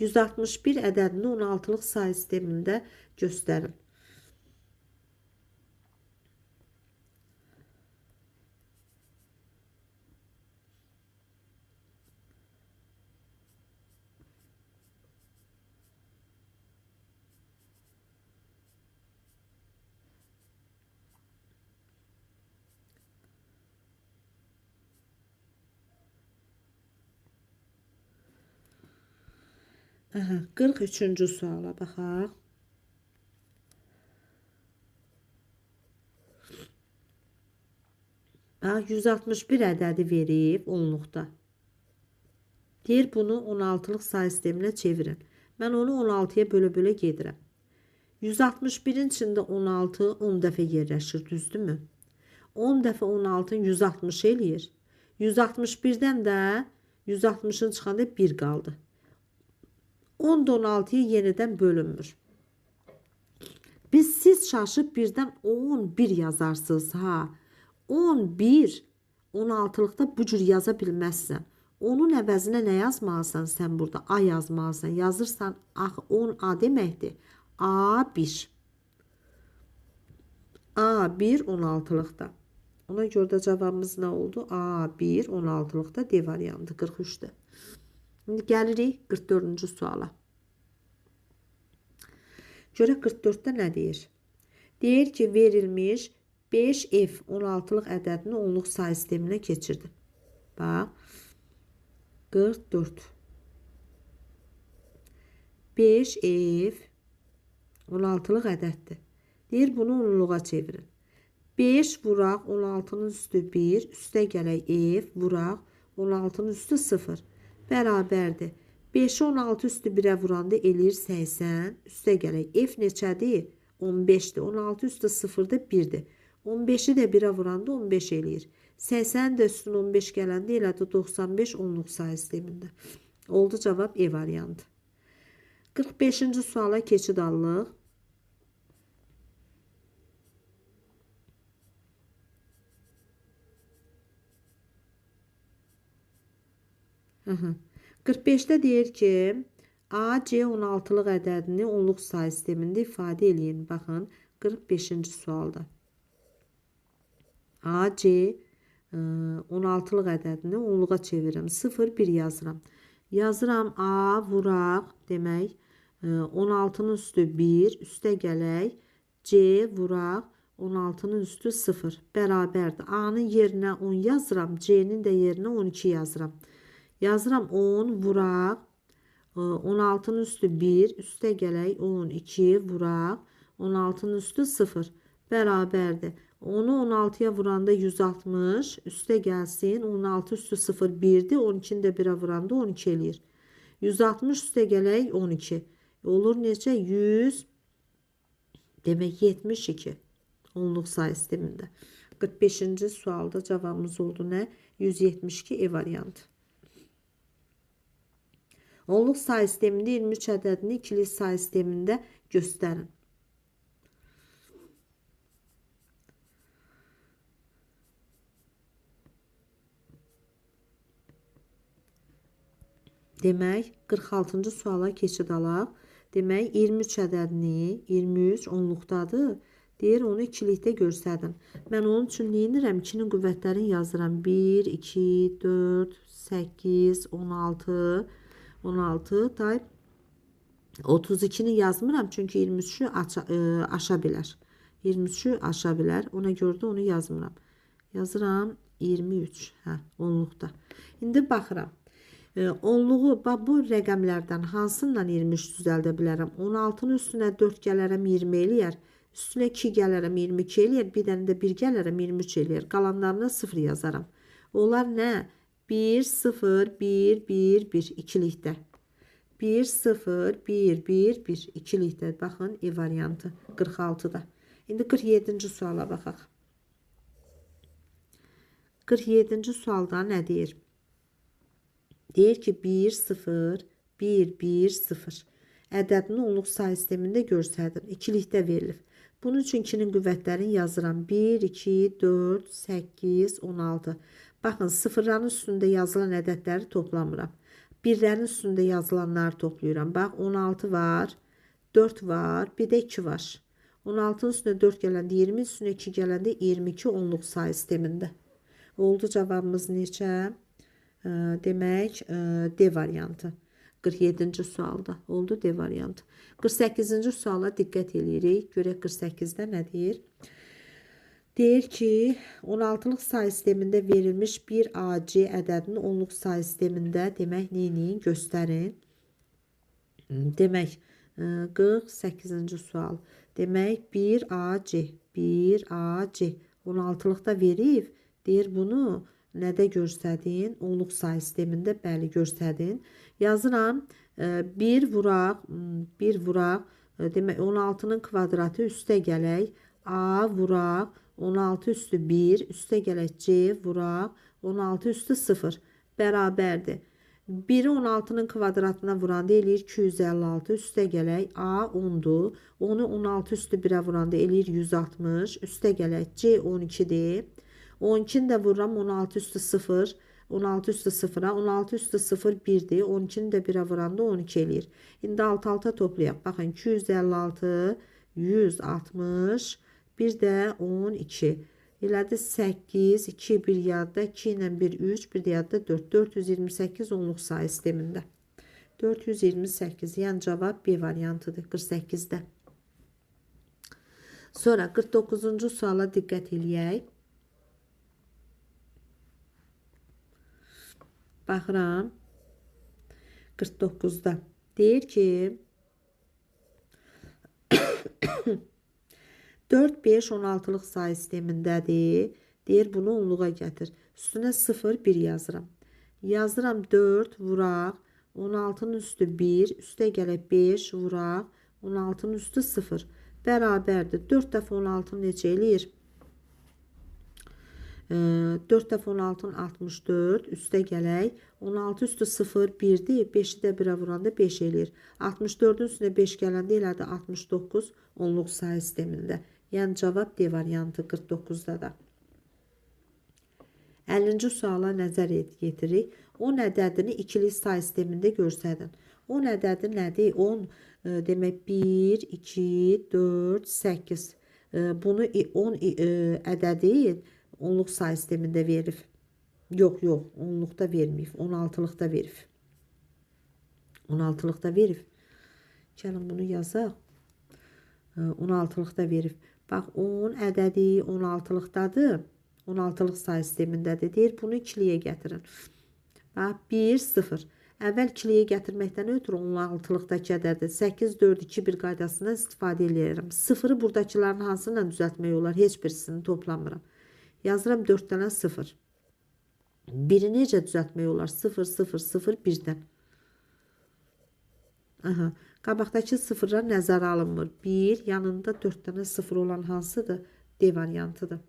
%61 ədədini 16'lıq sayı sistemində göstərin. Aha, 43-cü suala baxaq. Bax 161 ədədi verib onluqda. Deyir bunu 16'lıq sayı sisteminə çevirin. Mən onu 16'ya bölə-bölə gedirəm. 161'in içində 16 10 dəfə yerləşir, düzdürmü? 10 dəfə 16'ın 160 eləyir. 161'dən də 160'ın çıxanda 1 qaldı. 10 da 16'ya yenidən bölünmür. Siz çaşıb birdən 11 yazarsınız ha. 11 16'lıqda bu cür yaza bilməzsən. Onun əvəzinə nə yazmalısan sən burada? A yazmalısan. Yazırsan 10A deməkdir. A1. A1 16'lıqda. Ona görə də cavabımız nə oldu? A1 16'lıqda D variantı 43'də. İndi gəlirik 44-cü suala. Görək 44'də nə deyir? Deyir ki, verilmiş 5F 16'lıq ədədini onluq sayı sisteminə keçirdi. Bax. 44. 5F 16'lıq ədəddir. Deyir bunu onluğa çevirin. 5 vuraq 16'nın üstü 1. Üstə gələk F vuraq 16'nın üstü 0. Bərabərdir. 5'i 16 üstü 1'ə vuranda eləyir 80. Üstə gələk. F neçədir? 15'dir. 16 üstü 0'da 1'dir. 15'i də 1'ə vuranda 15 eləyir. 80 də üstün 15 gələndə elədi 95 onluq sayı sistemində. Oldu cavab E variantı. 45-ci suala keçid alırıq. Aha. 45'də deyir ki, AC 16'lıq ədədini onluq sayı sistemində ifadə eləyin. Baxın, 45-ci sualda. AC 16'lıq ədədini onluğa çevirirəm. 0, 1 yazıram. Yazıram A vuraq, demək, 16'nın üstü 1, üstə gələk, C vuraq, 16'nın üstü 0. Bərabərdir. A-nın yerinə 10 yazıram, C-nin də yerinə 12 yazıram. Yazıram 10 vuraq 16'nın üstü 1 üstə gələk 12 vuraq 16'nın üstü 0 bərabərdir. Onu 16'ya vuranda 160 üstə gəlsin 16 üstü 0 1'dir 12'ni də 1'ə vuranda 12 eləyir. 160 üstə gələk 12. Olur neçə? 100 demək 72 onluq say sistemində. 45-ci sualda cavabımız oldu nə? 172 E variantı. Onluq say sistemində 23 ədədini ikili say sistemində göstərin. Demək, 46-cı suala keçid alaq. Demək, 23 ədədini, 23 onluqdadır. Deyir, onu ikilikdə göstərdin. Mən onun üçün neyinirəm? 2-nin qüvvətlərini yazıram. 1, 2, 4, 8, 16, 16 da 32-ni yazmıram. Çünki 23-ü aşa bilər. 23-ü aşa bilər. Ona görə də onu yazmıram. Yazıram 23. Hə, onluqda. İndi baxıram. Onluğu, bu rəqəmlərdən hansından 23 düzəldə bilərəm? 16-nın üstünə 4 gələrəm 20 eləyər. Üstünə 2 gələrəm 22 eləyər. Bir dənə də 1 gələrəm 23 eləyər. Qalanlarına 0 yazaram. Onlar nə? 1, 0, 1, 1, 1 ikilikdə. 1, 0, 1, 1, 1 ikilikdə. Baxın, E variantı 46-da. İndi 47-ci suala baxaq. 47-ci sualda nə deyir? Deyir ki 1, 0, 1, 1, 0 ədədini onluq say sistemində göstərdin. İkilikdə verilir. Bunun üçün 2-nin qüvvətlərini yazıram. 1, 2, 4, 8, 16. Baxın, sıfırların üstündə yazılan ədədləri toplamıram. Birlərin üstündə yazılanları toplayıram. Bax, 16 var, 4 var, bir də 2 var. 16-nın üstünə 4 gələndə 20, üstünə 2 gələndə 22 onluq say sistemində. Oldu cavabımız neçə? Demək, D variantı. 47-ci sualda oldu D variantı. 48-ci suala diqqət eləyirik. Görək 48-də nə deyir? Deyir ki, 16-lıq say sistemində verilmiş bir AC ədədini onluq say sistemində demək neyini göstərin. Demək, 48-ci sual. Demək, 1 AC, 1 AC 16-lıqda verib. Deyir, bunu nədə göstərdin? Onluq say sistemində bəli göstərdin. Yazıram 1 vuraq, demək 16-nın kvadratı üstə gələk, A vuraq, 16 üstü 1, üstə gələk C vuraq, 16 üstü 0 bərabərdir. 1-i 16-nın kvadratına vuranda eləyir 256, üstə gələk A 10-dur, onu 16 üstü 1-ə vuranda eləyir 160, üstə gələk C 12-dir. 12-ni də vururam 16 üstü 0, 16 üstü 0-a, 16 üstü 0 1-dir. 12-ni də 1-ə vuranda 12 eləyir. İndi alt-alta toplayaq. Baxın, 256, 160, bir də 12. Elədi 8, 2, 1 yadda, 2 ilə 1, 3, bir də yadda 4. 428 onluq say sistemində. 428, yəni cavab B variantıdır 48-də. Sonra 49-cu suala diqqət eləyək. Baxıram. 49-da. Deyir ki 4, 5, 16-lıq say sistemindədir. Deyir, bunu onluğa gətir. Üstünə 0, 1 yazıram. Yazıram 4, vuraq. 16-nın üstü 1, üstə gələk 5, vuraq. 16-nın üstü 0. Bərabərdir. 4 dəfə 16 necə eləyir? 4 dəfə 16-nın 64, üstə gələk. 16 üstü 0, 1-dir. 5-i də 1-ə vuranda 5 eləyir. 64-ün üstünə 5 gələndə elədi 69 onluq say sistemində. Yəni cavab D variantı 49-da da. 50-ci suala nəzər yetiririk. 10 ədədini ikili say sistemində göstərin. 10 ədədi nədir? 10 demək 1, 2, 4, 8. Bunu 10 ədədi onluq say sistemində verib. Yox, onluqda verməyib. 16-lıqda verib. 16-lıqda verib. Gəlin bunu yazaq. 16-lıqda verib. Bax, 10 ədədi 16-lıqdadır. 16-lıq say sistemindədir. Deyir, bunu ikiliyə gətirin. Bax, 1, 0. Əvvəl ikiliyə gətirməkdən ötürü 16-lıqdakı ədədir. 8, 4, 2, 1 qaydasından istifadə edirəm. 0-ı buradakıların hansıyla düzəltmək olar? Heç birisini toplamıram. Yazıram 4 dənə 0. 1-i necə düzəltmək olar? 0, 0, 0, 1-dən. Aha, qabaqdakı sıfırlar nəzərə alınmır. 1, yanında 4 dənə sıfır olan hansıdır? D variantıdır.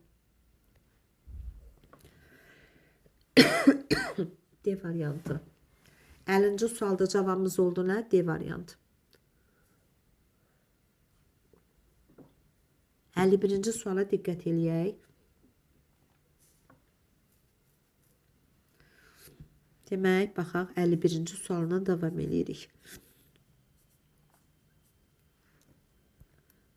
D variantı. 50-ci sualda cavabımız oldu nə? D variantı. 51-ci suala diqqət eləyək. Demək, baxaq 51-ci sualına davam edirik.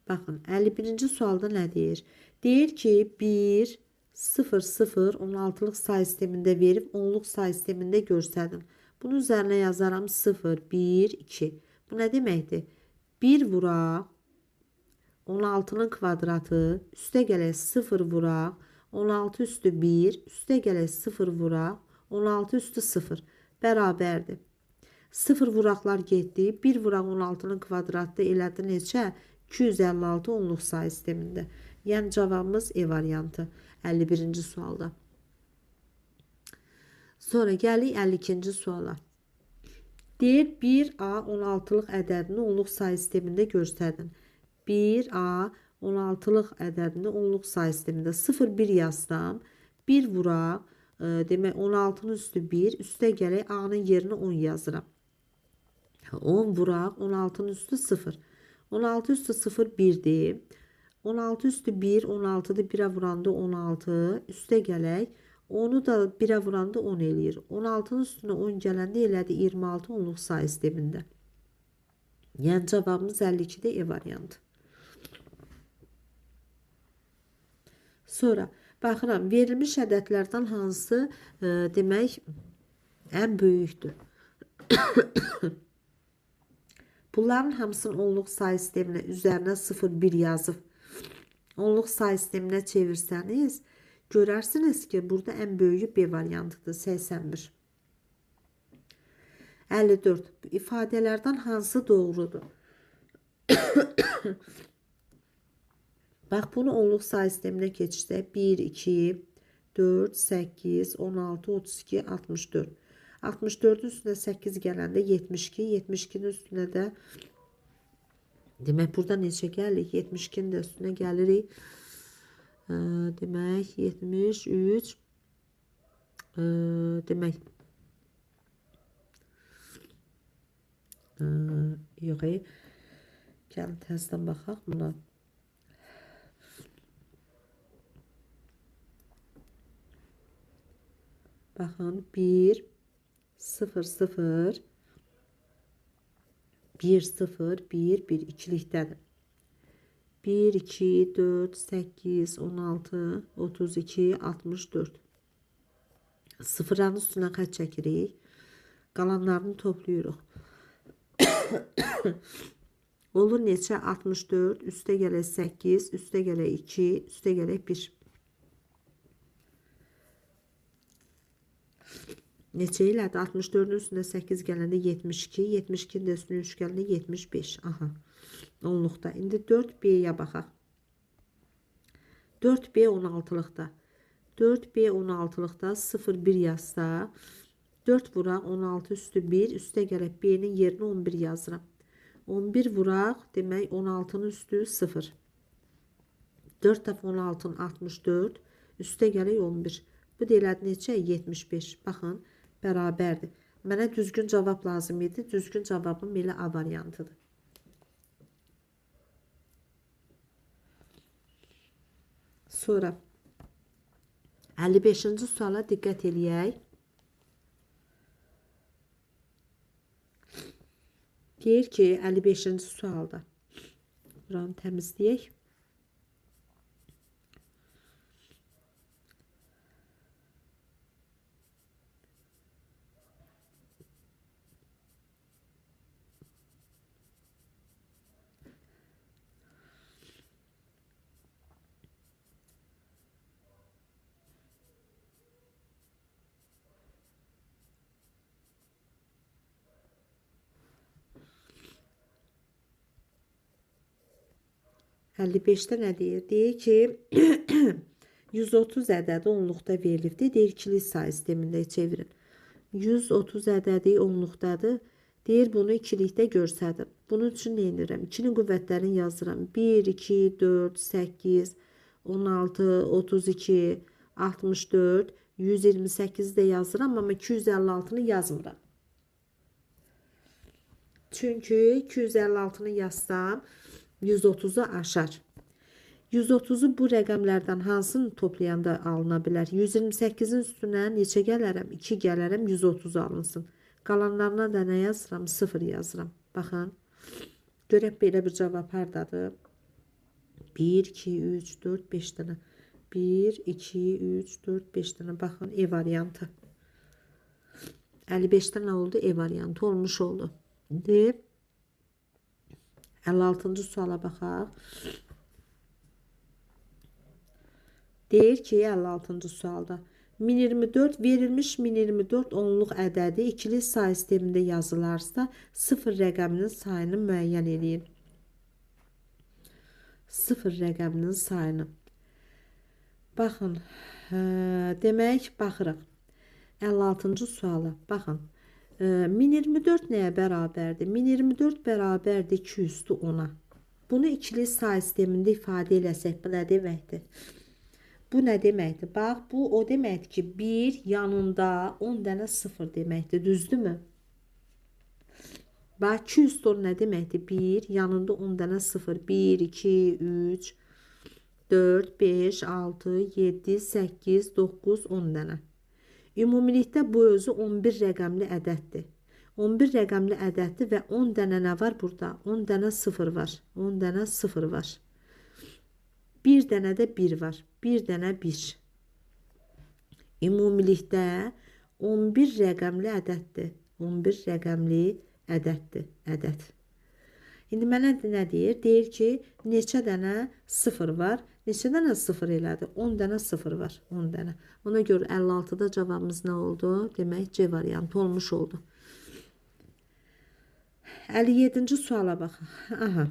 Baxın, 51-ci sualda nə deyir? Deyir ki, 1, 0, 0, 16-lıq say sistemində verib, 10-luq say sistemində göstərdin. Bunun üzərinə yazaram 0, 1, 2. Bu nə deməkdir? 1 vuraq, 16'nın kvadratı, üstə gələk 0 vuraq, 16 üstü 1, üstə gələk 0 vuraq, 16 üstü 0 bərabərdir. 0 vuraqlar getdi, 1 vuraq 16'nın kvadratı elədi neçə? 256 onluq say sistemində. Yəni cavabımız E variantı 51-ci sualda. Sonra gəlik 52-ci suala. Deyir 1A 16'lıq ədədini onluq say sistemində göstərdin. 1A 16'lıq ədədini onluq say sistemində 0, 1 yazsam, 1 vuraq, demək 16'nın üstü 1, üstə gələk A-nın yerinə 10 yazıram. 10 vuraq, 16'nın üstü 0. 16 üstü 0, 1'dir. 16 üstü 1, 16'dır, 1'ə vuranda 16, üstə gələk, 10'u da 1'ə vuranda 10 eləyir. 16'nın üstünə 10 gələndə elədi 26 onluq say sistemində. Yəni cavabımız 52-də E variantı. Sonra baxıram, verilmiş ədədlərdən hansı demək ən böyükdür? Bunların hamısının onluq say sisteminə üzərinə 0, 1 yazıb onluq say sisteminə çevirsəniz, görərsiniz ki, burada ən böyüyü B variantıdır, 81. 54. İfadələrdən hansı doğrudur? Bax, bunu onluq say sisteminə keçirsək, 1, 2, 4, 8, 16, 32, 64. 64-ün üstünə 8 gələndə 72, 72-nin üstünə də demək, burada neçə gəlirik? 72-nin də üstünə gəlirik. Demək, 73 demək yox, gəlin təzdən baxaq buna. Baxın, 1, 0, 0, 1, 0, 1, 1, ikilikdədir. 1, 2, 4, 8, 16, 32, 64. Sıfırların üstünə xət çəkirik. Qalanlarını toplayırıq. Olur neçə? 64, üstə gələk 8, üstə gələk 2, üstə gələk 1. Neçə elədi? 64-ün üstünə 8 gələndə 72, 72-nin də üstünə 3 gələndə 75. Aha, onluqda. İndi 4B-yə baxaq. 4B 16-lıqda. 4B 16-lıqda 0, 1 yazsa, 4 vuraq 16 üstü 1, üstə gələk B-nin yerinə 11 yazıram. 11 vuraq, demək 16-nın üstü 0. 4 dəfə 16-nın 64, üstə gələk 11. Bu deyilədi neçə? 75. Baxın, bərabərdir. Mənə düzgün cavab lazım idi. Düzgün cavabım elə A variantıdır. Sonra 55-ci suala diqqət eləyək. Deyir ki, 55-ci sualda buranı təmizləyək. %55'də nə deyir? Deyir ki, 130 ədədi onluqda verilibdir. Deyir ikili say sistemində çevirin. 130 ədədi onluqdadır. Deyir bunu ikilikdə göstərin. Bunun üçün nə edirəm? 2-nin qüvvətlərini yazıram. 1, 2, 4, 8, 16, 32, 64, 128 də yazıram, amma 256-nı yazmıram. Çünki 256-nı yazsam 130-u aşar. 130-u bu rəqəmlərdən hansını toplayanda alına bilər? 128-in üstünə neçə gələrəm? 2 gələrəm, 130 alınsın. Qalanlarına da nə yazıram? 0 yazıram. Baxın. Görək belə bir cavab hardadır? 1, 2, 3, 4, 5 dənə. 1, 2, 3, 4, 5 dənə. Baxın, E variantı. 55 dənə oldu, E variantı olmuş oldu. Deyib, 56-cı suala baxaq. Deyir ki, 56-cı sualda 1024 verilmiş 1024 onluq ədədi ikili say sistemində yazılarsa 0 rəqəminin sayını müəyyən edin. 0 rəqəminin sayını. Baxın, demək, baxırıq. 56-cı suala, baxın. 1024 nəyə bərabərdir? 1024 bərabərdir 2 üstü 10-a. Bunu ikili say sistemində ifadə eləsək, bu nə deməkdir? Bu nə deməkdir? Bax, bu o deməkdir ki, 1 yanında 10 dənə 0 deməkdir, düzdürmü? Bax, 2 üstü 10 nə deməkdir? 1 yanında 10 dənə 0. 1, 2, 3, 4, 5, 6, 7, 8, 9, 10 dənə. Ümumilikdə bu özü 11 rəqəmli ədəddir. 11 rəqəmli ədəddir və 10 dənə nə var burada? 10 dənə 0 var. 10 dənə 0 var. Bir dənə də 1 var. Bir dənə 1. Ümumilikdə 11 rəqəmli ədəddir. 11 rəqəmli ədəddir. Ədəd. İndi mənə nə deyir? Deyir ki, neçə dənə 0 var? Neçə dənə 0 elədi? 10 dənə 0 var. 10 dənə. Ona görə 56-da cavabımız nə oldu? Demək, C variantı olmuş oldu. 57-ci suala baxın. Aha.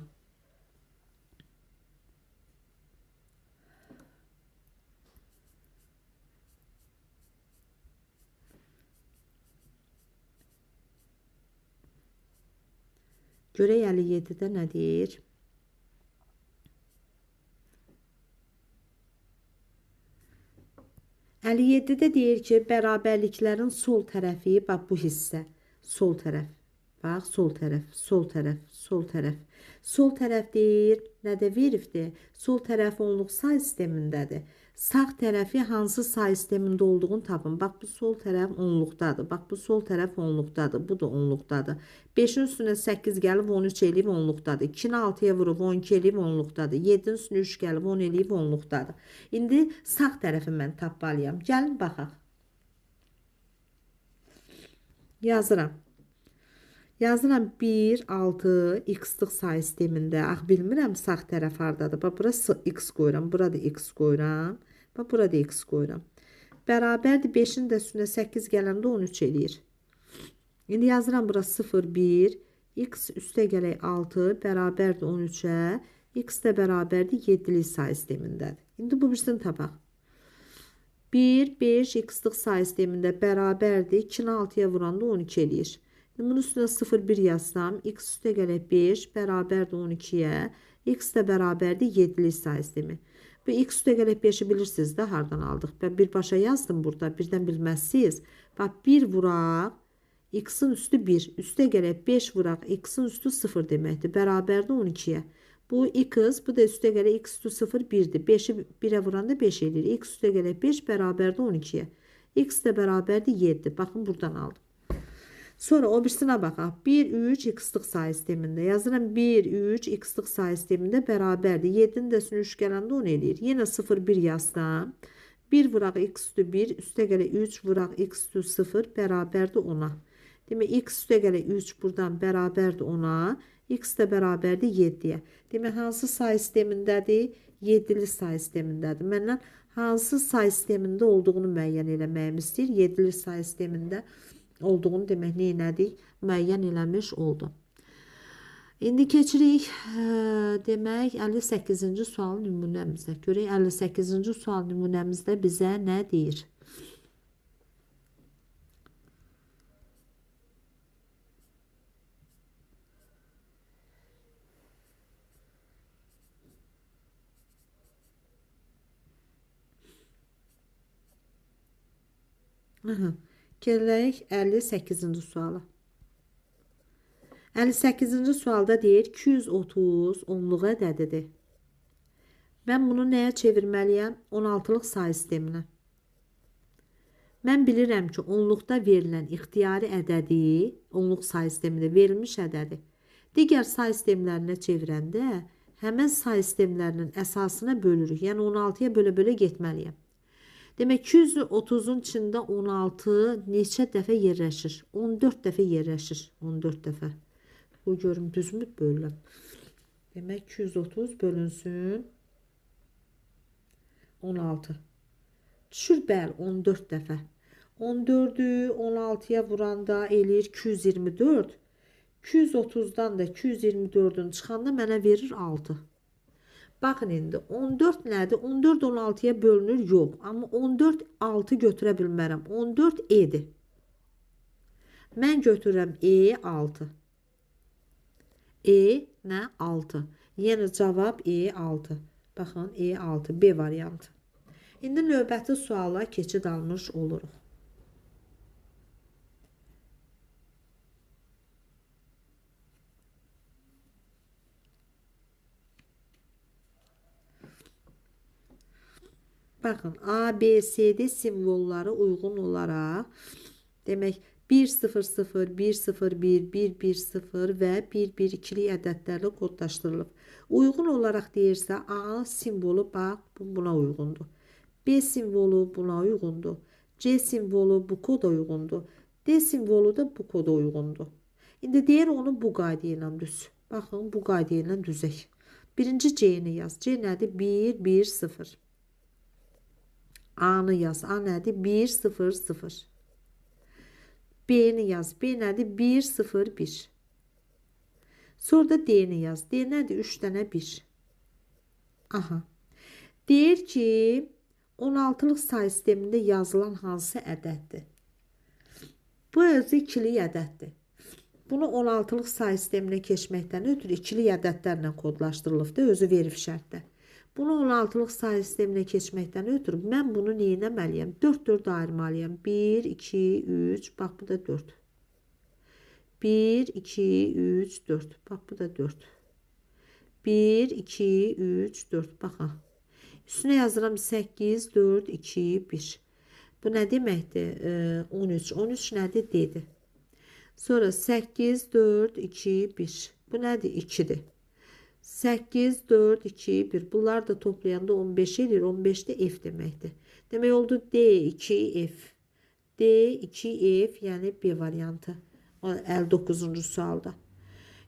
Görək 57-də nə deyir? Əliyedidə deyir ki, bərabərliklərin sol tərəfi, bax bu hissə, sol tərəf, bax sol tərəf, sol tərəf, sol tərəf. Sol tərəf deyir, nə də veribdir? Sol tərəf onluq say sistemindədir. Sağ tərəfi hansı say sistemində olduğunu tapın. Bax bu sol tərəf onluqdadır. Bax bu sol tərəf onluqdadır. Bu da onluqdadır. 5-in üstünə 8 gəlib 13 eləyib onluqdadır. 2-ni 6-ya vurub 12 eləyib onluqdadır. 7-in üstünə 3 gəlib 10 eləyib onluqdadır. İndi sağ tərəfi mən tapmalıyam. Gəlin baxaq. Yazıram. Yazıram 1, 6, x-lıq say sistemində. Ax, bilmirəm sağ tərəf hardadır. Bax, burası x qoyuram. Burada x qoyuram. Bax, burada x qoyuram. Bərabərdir 5-in də üstünə 8 gələndə 13 eləyir. İndi yazıram burası 0, 1. X üstə gələk 6. Bərabərdir 13-ə. X də bərabərdir 7-lik say sistemindədir. İndi bu birisini tapaq. 1, 5 x-lıq say sistemində bərabərdir. 2-ni 6-ya vuranda 12 eləyir. Bunun üstünə 0, 1 yazsam, x üstə gələk 5, bərabərdir 12-yə, x də bərabərdir 7-lik say sistemi. Bu x üstə gələk 5-i bilirsiniz də, hardan aldıq? Ben birbaşa yazdım burada, birdən bilməzsiniz. Bax, 1 vuraq, x-in üstü 1, üstə gələk 5 vuraq, x-in üstü 0 deməkdir, bərabərdir 12-yə. Bu x, bu da üstə gələk x üstü 0, 1-dir. 5-i 1-ə vuranda 5 eləyir. X üstə gələk 5, bərabərdir 12-yə. X də bərabərdir 7. Baxın, buradan aldım. Sonra o birisinə baxaq. 1, 3 x-lıq say sistemində. Yazıram 1, 3 x-lıq say sistemində bərabərdir. 7-nin də üstünə 3 gələndə 10 eləyir. Yenə 0, 1 yazsam. 1 vuraq x üstü 1, üstə gələk 3 vuraq x üstü 0, bərabərdir 10-a. Demək, x üstə gələk 3 buradan bərabərdir 10-a. X də bərabərdir 7-yə. Demək, hansı say sistemindədir? 7-li say sistemindədir. Məndən hansı say sistemində olduğunu müəyyən eləməyimi istəyir. 7-li say sistemində olduğunu demək neynədik? Müəyyən eləmiş oldu. İndi keçirik demək 58-ci sual nümunəmizə. Görək 58-ci sual nümunəmizdə bizə nə deyir? Aha. Gələk 58-ci suala. 58-ci sualda deyir 230 onluq ədədidir. Mən bunu nəyə çevirməliyəm? 16-lıq say sisteminə. Mən bilirəm ki, onluqda verilən ixtiyari ədədi, onluq say sistemində verilmiş ədədi, digər say sistemlərinə çevirəndə, həmən say sistemlərinin əsasına bölürük. Yəni 16-ya bölə-bölə getməliyəm. Demək, 230-un içində 16 neçə dəfə yerləşir? 14 dəfə yerləşir. 14 dəfə. Bu görüm, düzmü bölürəm? Demək, 230 bölünsün 16. Düşür, bəli, 14 dəfə. 14'ü 16'ya vuranda eləyir 224. 230'dan da 224'ün çıxanda mənə verir 6. Baxın indi 14 nədir? 14 16'ya bölünür? Yox. Amma 14 6 götürə bilmərəm. 14 e'dir. Mən götürürəm e 6. E nə? 6. Yəni cavab e 6. Baxın e 6 B variantı. İndi növbəti suala keçid almış oluruq. Bakın A, B, C, D simvolları uygun olarak demek 1, 0, 0, 1, 0, 1, 1, 1, 0 ve 1, 1, 2'li ədədlərlə kodlaşdırılıb. Uygun olarak deyirsə A simvolu bax buna uygundur. B simvolu buna uygundur. C simvolu bu koda uygundur. D simvolu da bu koda uygundur. İndi deyir onu bu qayda ilə düz. Baxın bu qayda ilə düzək. Birinci C'ni yaz. C nədir? 1, 1, 0. A'nı yaz. A nədir? 1, 0, 0. B'ni yaz. B nədir? 1, 0, 1. Sonra da D'ni yaz. D nədir? 3 dənə 1. Aha. Deyir ki 16'lıq say sistemində yazılan hansı ədəddir? Bu özü ikili ədəddir. Bunu 16'lıq say sisteminə keçməkdən ötürü ikili ədədlərlə kodlaşdırılıbdır. Özü verib şərtdə. Bunu 16'lıq say sisteminə keçməkdən ötürü mən bunu neynəməliyəm? 4-4 ayırmalıyam. 1, 2, 3. Bax bu da 4. 1, 2, 3, 4. Bax bu da 4. 1, 2, 3, 4. Baxın. Üstünə yazıram 8, 4, 2, 1. Bu nə deməkdir? 13. 13 nədir? D'dir. Sonra 8, 4, 2, 1. Bu nədir? 2'dir. 8, 4, 2, 1. Bunlar da toplayanda 15 edir. 15 de F deməkdir. Demək oldu D2F. D2F yəni B variantı. 59-cu sualda.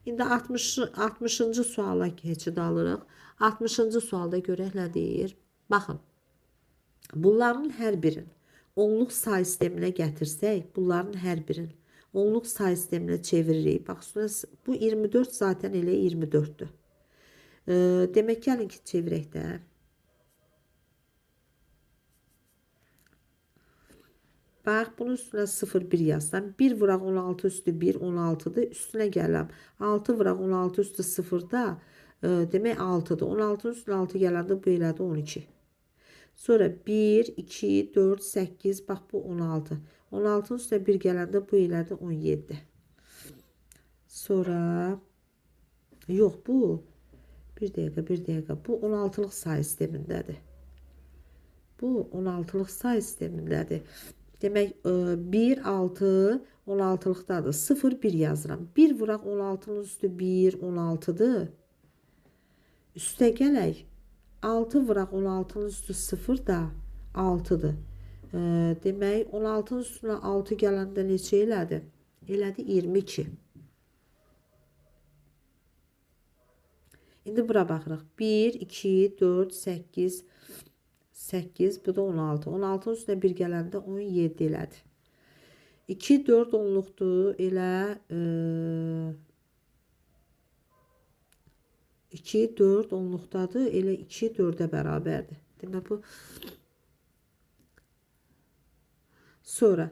İndi 60-cı suala keçid alırıq. 60-cı sualda görək nə deyir. Baxın. Bunların hər birini onluq say sisteminə gətirsək, bunların hər birini onluq say sisteminə çeviririk. Bax, bu 24 zaten elə 24'dür. Demək gəlin ki çevirək də. Bax bunun üstünə 0 1 yazsam 1 vuraq 16 üstü 1 16'dır. Üstünə gələm 6 vuraq 16 üstü 0'da demək 6'dır. 16'nın üstünə 6 gələndə bu elədi 12. Sonra 1 2 4 8 bax bu 16. 16'nın üstünə 1 gələndə bu elədi 17. Sonra yox bu bir dəqiqə. Bu 16'lıq say sistemindədir. Bu 16'lıq say sistemindədir. Demək 1 6 16'lıqdadır. 0 1 yazıram. 1 vuraq 16'nın üstü 1 16'dır. Üstə gələk 6 vuraq 16'nın üstü 0 da 6'dır. Demək 16'nın üstünə 6 gələndə neçə elədi? Elədi 22. İndi bura baxırıq. 1, 2, 4, 8, 8, bu da 16. 16'nın üstünə 1 gələndə 17 elədi. 2, 4 onluqdur. Elə 2, 4 onluqdadır. Elə 2, 4'ə bərabərdir. Demək bu. Sonra.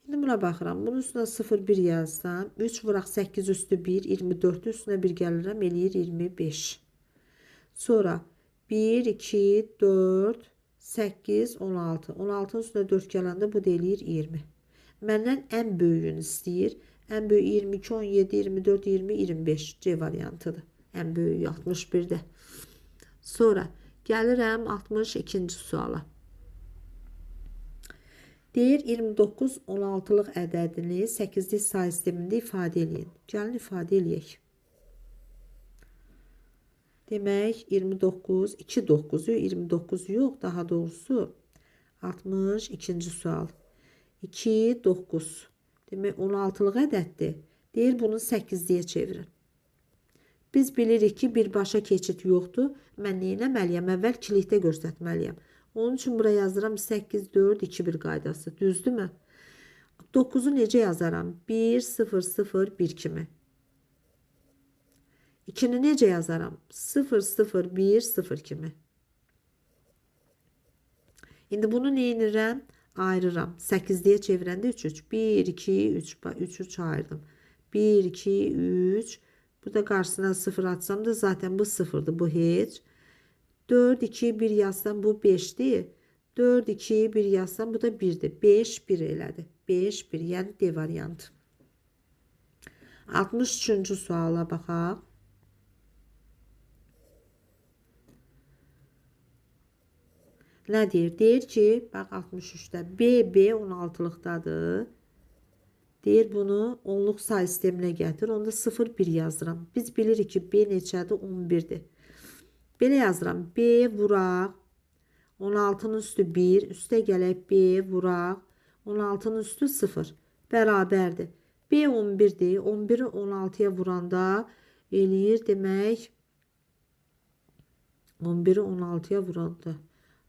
İndi buna baxıram. Bunun üstünə 0, 1 yazsam. 3 vuraq 8 üstü 1. 24 üstünə 1 gəlirəm. Eləyir 25. Sonra 1, 2, 4, 8, 16. 16'nın üstünə 4 gələndə bu da eləyir 20. Məndən ən böyüyünü istəyir. Ən böyük 22, 17, 24, 20, 25. C variantıdır. Ən böyüyü 61-də. Sonra gəlirəm 62-ci suala. Deyir 29 16-lıq ədədini 8-lik say sistemində ifadə eləyin. Gəlin ifadə eləyək. Demək 29, 2 9'u 29 yox, daha doğrusu 62-ci sual. 2 9. Demək 16-lıq ədəddir. Deyir bunu 8-liyə çevirin. Biz bilirik ki birbaşa keçid yoxdur. Mən nə etməliyəm? Əvvəl kilikdə göstərməliyəm. Onun üçün buraya yazıram 8 4 2 1 qaydası. Düzdürmü? 9'u necə yazaram? 1 0 0 1 kimi. 2'ni necə yazaram? 0 0 1 0 kimi. İndi bunu nə edirəm? Ayırıram. 8'liyə çevirəndə 3 3. 1 2 3 3 3 ayırdım. 1 2 3. Burada qarşısına 0 atsam da zaten bu 0'dır. Bu heç. 4 2 1 yazsam bu 5'dir. 4 2 1 yazsam bu da 1'dir. 5 1 elədi. 5 1 yəni D variantı. 63-cü suala baxaq. Nə deyir? Deyir ki, bax 63'də BB 16'lıqdadır. Deyir bunu onluq say sisteminə gətir. Onda 0 1 yazıram. Biz bilirik ki B neçədir? 11'dir. Belə yazıram. B vuraq. 16'nın üstü 1. Üstə gələk B vuraq. 16'nın üstü 0. Bərabərdir. B 11'dir. 11'i 16'ya vuranda eləyir demək. 11'i 16'ya vuranda.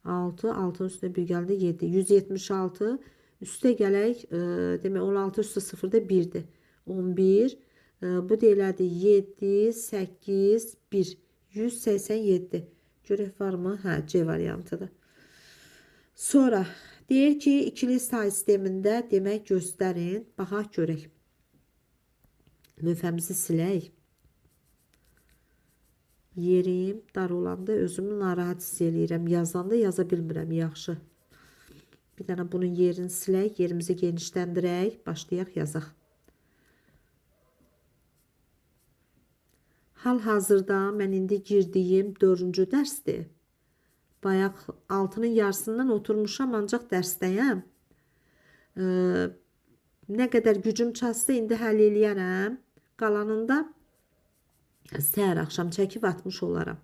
6. 6'nın üstüne 1 geldi 7. 176. Üste gələk. Demək 16 üstü 0'da 1'dir. 11. Bu deyirlərdi 7, 8, 1. 187. Görək var mı? Hə, C variantıdır. Sonra deyir ki ikili say sistemində demək göstərin. Baxaq görək. Lövhəmizi silək. Yerim dar olanda özümü narahat hiss eləyirəm. Yazanda yaza bilmirəm yaxşı. Bir dənə bunun yerini silək, yerimizi genişləndirək, başlayaq yazaq. Hal-hazırda mən indi girdiyim 4-cü dərsdir. Bayaq 6'nın yarısından oturmuşam, ancaq dərsdəyəm. Nə qədər gücüm çatsa indi həll eləyərəm. Qalanında səhər axşam çəkib atmış olaram.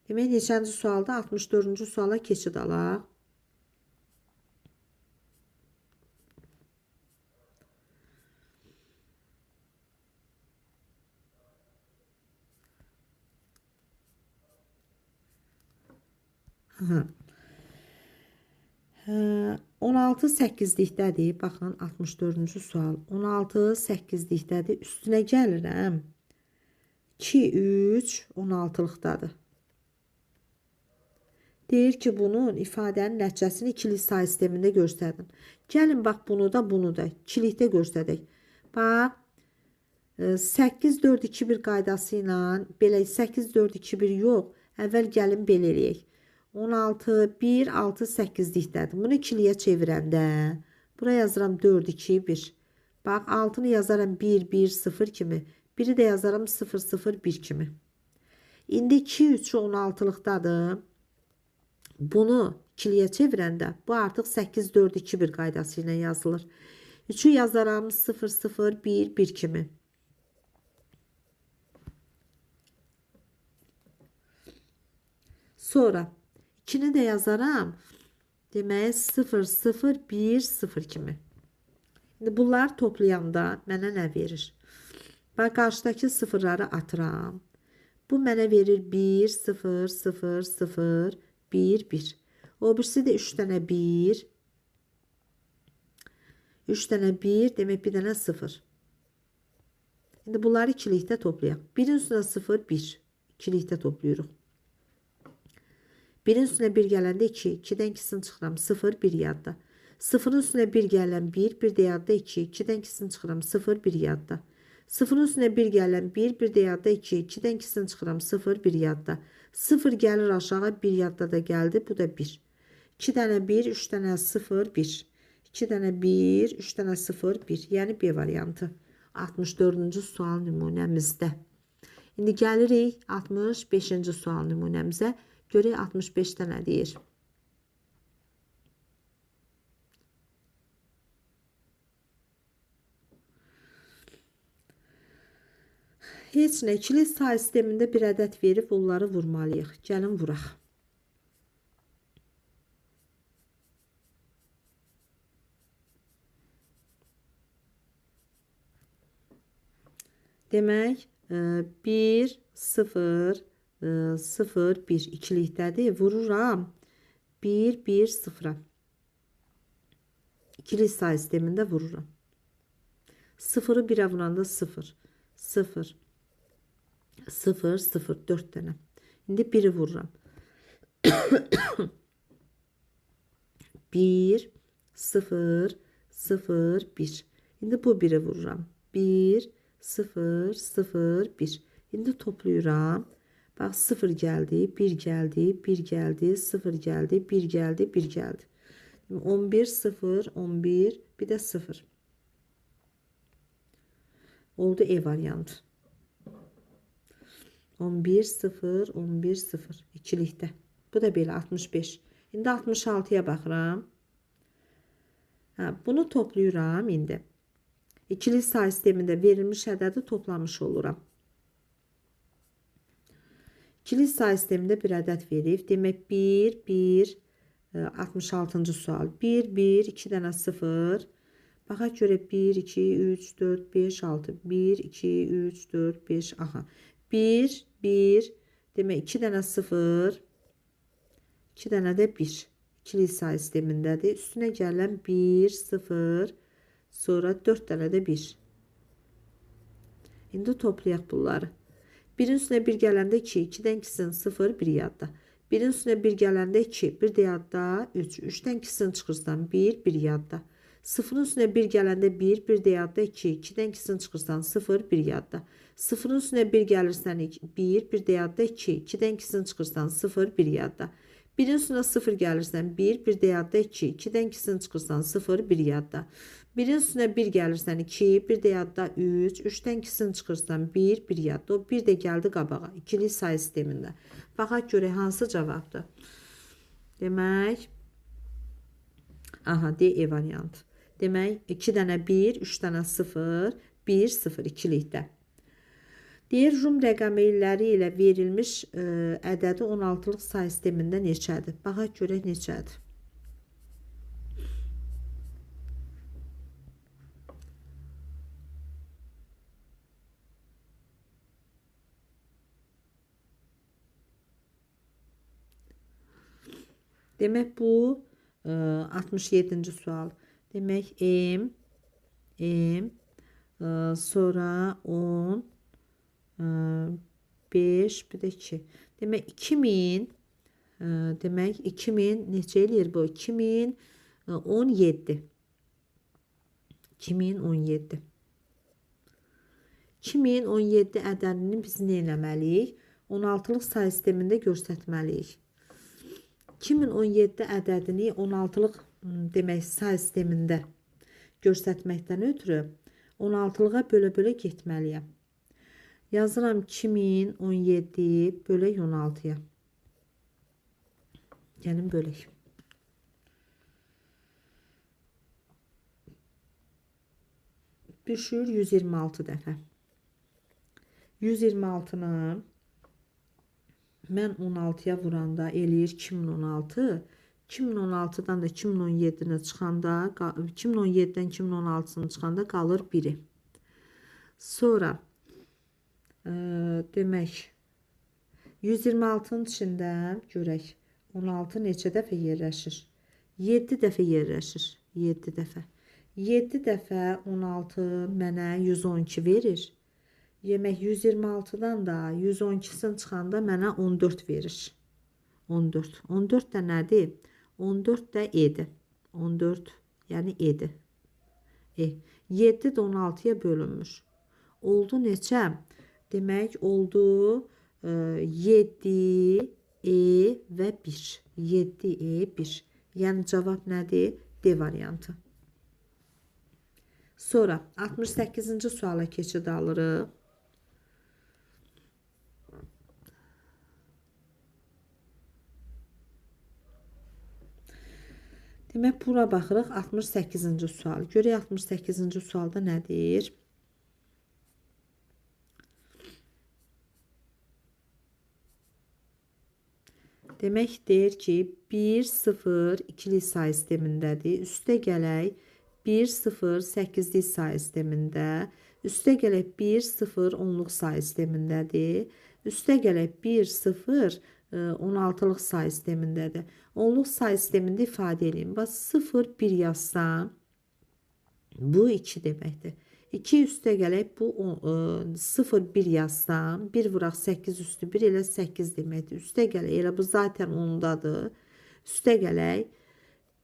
Demək neçənci sualda? 64-cü suala keçid alaq. Aha. 16 8'likdədir. Baxın 64-cü sual. 16 8'likdədir. Üstünə gəlirəm. 2 3 16'lıqdadır. Deyir ki bunun ifadənin nəticəsini ikili say sistemində göstərdin. Gəlin bax bunu da ikilikdə göstərək. Bax 8 4 2 1 qaydası ilə belə 8 4 2 1 yox. Əvvəl gəlin belə eləyək. 16 1 6 8'likdədir. Bunu ikiliyə çevirəndə buraya yazıram 4 2 1. Bax 6'nı yazaram 1 1 0 kimi. Biri de yazaram 0 0 1 kimi. İndi 2 3 16'lıqdadır. Bunu ikiliyə çevirəndə bu artıq 8 4 2 1 qaydası ilə yazılır. 3'ü yazaram 0 0 1 1 kimi. Sonra 2'ni de yazaram. Demək 0 0 1 0 kimi. İndi bunlar toplayanda mənə nə verir? Bax qarşıdakı sıfırları atıram. Bu mənə verir 1 0 0 0 1 1. O birisi de 3 dənə 1. 3 dənə 1 demək bir dənə 0. İndi bunları ikilikdə toplayaq. 1'in üstünə 0 1. İkilikdə toplayırıq. 1'in üstünə 1 gələndə 2. 2'dən 2'sini çıxıram. 0 1 yadda. 0'ın üstünə 1 gələn 1. 1 də yadda 2. 2'dən 2'sini çıxıram. 0 1 yadda. 0'ın üstünə 1 gələn 1. 1 də yadda 2. 2'dən 2'sini çıxıram. 0 1 yadda. 0 gəlir aşağı, 1 yadda da gəldi. Bu da 1. 2 dənə 1, 3 dənə 0, 1. 2 dənə 1, 3 dənə 0, 1. Yəni B variantı. 64-cü sual nümunəmizdə. İndi gəlirik 65-ci sual nümunəmizə. Görək 65-də nə deyir? Heç nə, ikili say sistemində bir ədəd verib onları vurmalıyıq. Gəlin vuraq. Demək, 1, 0, 0, 1 ikilikdədir. Vururam 1, 1, 0-a. İkili say sistemində vururam. 0-ı 1-ə vuranda 0, 0, 0, 0, 4 dənə. İndi 1-i vururam. 1, 0, 0, 1. İndi bu 1-i vururam. 1, 0, 0, 1. İndi toplayıram. Bax 0 gəldi, 1 gəldi, 1 gəldi, 0 gəldi, 1 gəldi, 1 gəldi. 11, 0, 11, bir də 0. Oldu E variantı. 11, 0, 11, 0. İkilikdə. Bu da belə 65. İndi 66-ya baxıram. Bunu toplayıram indi. İkili say sistemində verilmiş ədədi toplamış oluram. İkili say sistemində bir ədəd verib. Demək 1, 1, 66-cı sual. 1, 1, 2 dənə 0. Baxaq görə 1, 2, 3, 4, 5, 6. 1, 2, 3, 4, 5. Aha. 1, 1. Demək 2 dənə 0. 2 dənə də 1. İkili say sistemindədir. Üstünə gələn 1, 0. Sonra 4 dənə də 1. İndi toplayaq bunları. 1-in üstünə 1 gələndə 2. 2-dən 2-sin 0, 1 yadda. 1-in üstünə 1 gələndə 2. 1 də yadda 3. 3-dən 2-sin çıxırsan 1, 1 yadda. 0-ın üstünə 1 gələndə 1, 1 də yadda 2. 2-dən 2-sin çıxırsan 0, 1 yadda. 0-ın üstünə 1 gəlirsən 1, 1 də yadda 2. 2-dən 2-sin çıxırsan 0, 1 yadda. 1-in üstünə 0 gəlirsən 1, 1 də yadda 2. 2-dən 2-sin çıxırsan 0, 1 yadda. 1-in üstünə 1 gəlirsən 2, 1 də yadda 3, 3-dən 2-sin çıxırsan 1, 1 yadda. O 1 də gəldi qabağa. İkili say sistemində. Baxaq görək hansı cavabdır. Demək, aha, D E variantı. Demək, 2 dənə 1, 3 dənə 0, 1, 0 ikilikdə. Deyir, Rum rəqəmi illəri ilə verilmiş ədədi 16-lıq say sistemində neçədir? Baxaq görək neçədir. Demək, bu 67-ci sual. Demək, M, sonra 10, 5, bir də 2. Demək, 2000, demək, 2000 neçə eləyir bu? 2017. 2017. 2017 ədədini biz nə eləməliyik? 16-lıq say sistemində göstərməliyik. 2017 ədədini 16-lıq demək say sistemində göstərməkdən ötürü 16-lığa bölə-bölə getməliyəm. Yazıram 2017 bölək 16-ya. Gəlin bölək. Düşür 126 dəfə. 126-nı mən 16-ya vuranda eləyir 2016. 2016-dan da 2017-nə çıxanda, 2017-dən 2016-sını çıxanda qalır 1-i. Sonra demək 126-nın içində görək 16 neçə dəfə yerləşir? 7 dəfə yerləşir. 7 dəfə. 7 dəfə 16 mənə 112 verir. Yemək 126-dan da 112-sini çıxanda mənə 14 verir. 14. 14 də nədir? 14 də E-dir. 14 yəni E-dir. 7 də 16-ya bölünmüş. Oldu neçə? Demək oldu 7E və 1. 7E1. Yəni cavab nədir? D variantı. Sonra 68-ci suala keçid alırıq. Demək, bura baxırıq 68-ci sual. Görək 68-ci sualda nədir? Demək, deyir ki, 1, 0, ikilik say sistemindədir. Üstə gələk 1, 0, 8-lik say sistemində. Üstə gələk 1, 0, 10-luq say sistemindədir. Üstə gələk 1, 0, 16-lıq say sistemindədir. 10-luq say sistemində ifadə edeyim. Bax, 0, 1 yazsam, bu 2 deməkdir. 2 üstə gələk, bu 0, 1 yazsam, 1 vuraq 8 üstü 1 elə 8 deməkdir. Üstə gələk, elə bu zaten 10-dadır. Üstə gələk,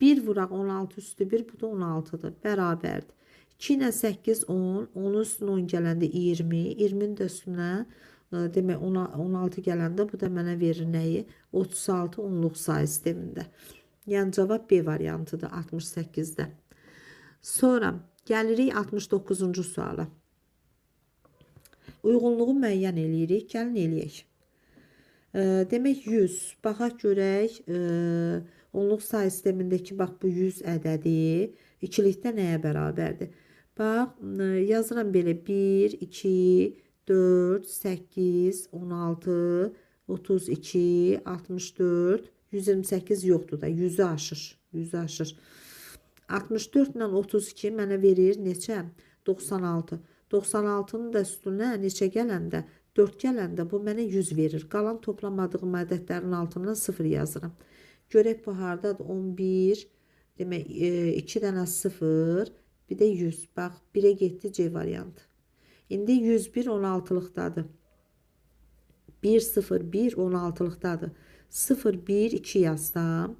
1 vuraq 16 üstü 1, bu da 16-dır. Bərabərdir. 2 ilə 8, 10. 10-un üstünə 10 gələndə 20. 20-nin də üstünə demək 16 gələndə bu da mənə verir nəyi? 36 onluq say sistemində. Yəni cavab B variantıdır 68-də. Sonra gəlirik 69-cu suala. Uyğunluğu müəyyən eləyirik. Gəlin eləyək. Demək 100. Baxaq görək. Onluq say sistemindəki bax bu 100 ədədi ikilikdə nəyə bərabərdir? Bax yazıram belə 1, 2, 4, 8, 16, 32, 64, 128 yoxdur da 100-ü aşır. 100-ü aşır. 64 ilə 32 mənə verir neçə? 96. 96-nın da üstünə neçə gələndə? 4 gələndə bu mənə 100 verir. Qalan toplamadığım ədədlərin altından 0 yazıram. Görək bu hardadır? 11, demək 2 dənə 0, bir də 100. Bax 1-ə getdi C variantı. İndi 101 16-lıqdadır. 1, 0, 1 16-lıqdadır. 0, 1, 2 yazsam,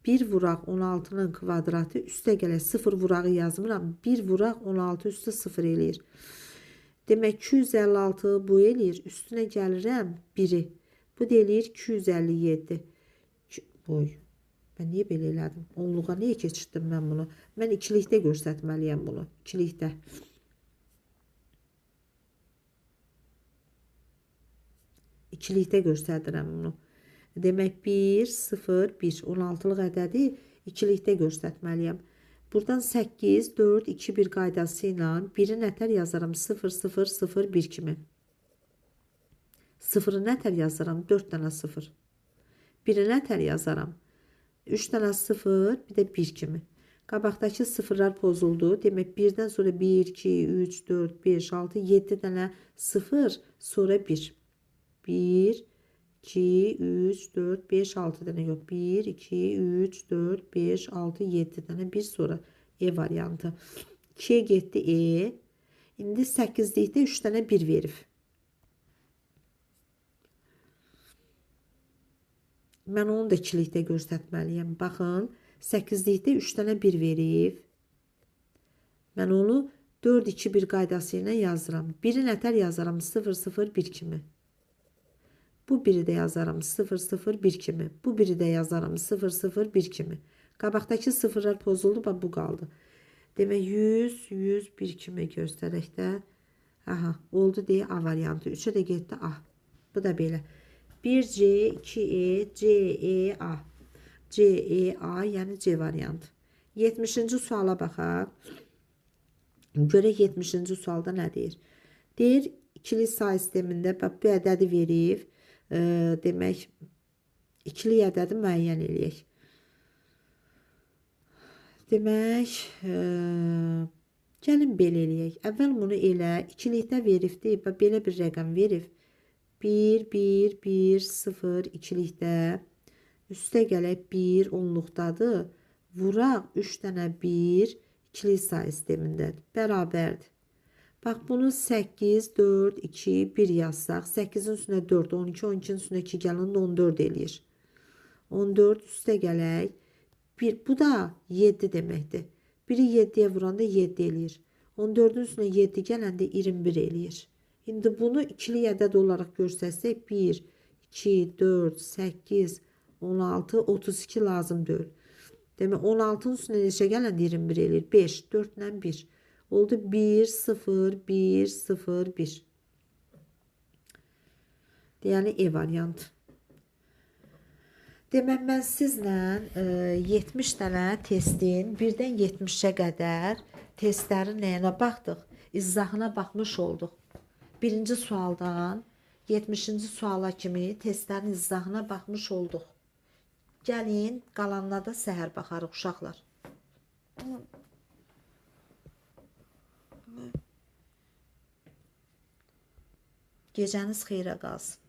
1 vuraq 16-nın kvadratı üstə gələk 0 vurağı yazmıram. 1 vuraq 16 üstə 0 eləyir. Demək 256 bu eləyir. Üstünə gəlirəm 1-i. Bu da eləyir 257. Boy. Mən niyə belə elədim? Onluğa niyə keçirdim mən bunu? Mən ikilikdə göstərməliyəm bunu. İkilikdə. İkilikdə göstərirəm bunu. Demək 1, 0, 1. 16-lıq ədədi ikilikdə göstərməliyəm. Buradan 8, 4, 2, 1 qaydası ilə 1-i nətər yazaram? 0, 0, 0, 1 kimi. 0-ı nətər yazaram? 4 dənə 0. 1-i nətər yazaram? 3 dənə 0, bir də 1 kimi. Qabaqdakı sıfırlar pozuldu. Demək 1-dən sonra 1, 2, 3, 4, 5, 6, 7 dənə 0, sonra 1. 1, 2, 3, 4, 5, 6 dənə yox. 1, 2, 3, 4, 5, 6, 7 dənə. Bir sonra E variantı. 2'ye getdi E. İndi 8-likdə 3 dənə 1 verib. Mən onu da 2-likdə göstərməliyəm. Baxın, 8-likdə 3 dənə 1 verib. Mən onu 4-2-1 qaydası ilə yazıram. 1-i nətər yazaram? 0-0-1 kimi. Bu 1-i də yazaram 0-0-1 kimi. Bu 1-i də yazaram 0-0-1 kimi. Qabaqdakı sıfırlar pozuldu, bax bu qaldı. Demək 100-101 kimi göstərək də. Aha, oldu deyə A variantı. 3'e də getdi A. Bu da belə. 1C, 2E, CE, A. CE, A, yəni C variantı. 70-ci suala baxaq. Görək 70-ci sualda nə deyir? Deyir, ikili say sistemində bu ədədi verib. Demək, ikili ədədi müəyyən eləyək. Demək, gəlin belə eləyək. Əvvəl bunu elə, ikilikdə veribdir. Belə bir rəqəm verib. 1, 1, 1, 0, ikilikdə. Üstə gələk 1, onluqdadır. Vuraq 3 dənə 1, ikili say sistemindədir. Bərabərdir. Bax, bunu 8, 4, 2, 1 yazsaq. 8-in üstünə 4, 12, 12-nin üstünə 2 gəlin, 14 eləyir. 14 üstə gələk. Bu da 7 deməkdir. Biri 7-yə vuranda 7 eləyir. 14-ün üstünə 7 gələndə 21 eləyir. İndi bunu ikili ədəd olaraq görsətsək 1, 2, 4, 8, 16, 32 lazım deyil. Demək 16'nın üstünə neçə gələn 21 eləyir? 5, 4 ilə 1. Oldu 1, 0, 1, 0, 1. Yəni E variantı. Demək mən sizlə 70 dənə testin 1-dən 70-ə qədər testlərin nəyinə baxdıq? İzahına baxmış olduq. Birinci sualdan 70-ci suala kimi testlərin izahına baxmış olduq. Gəlin, qalanına da səhər baxarıq uşaqlar. Gecəniz xeyrə qalsın.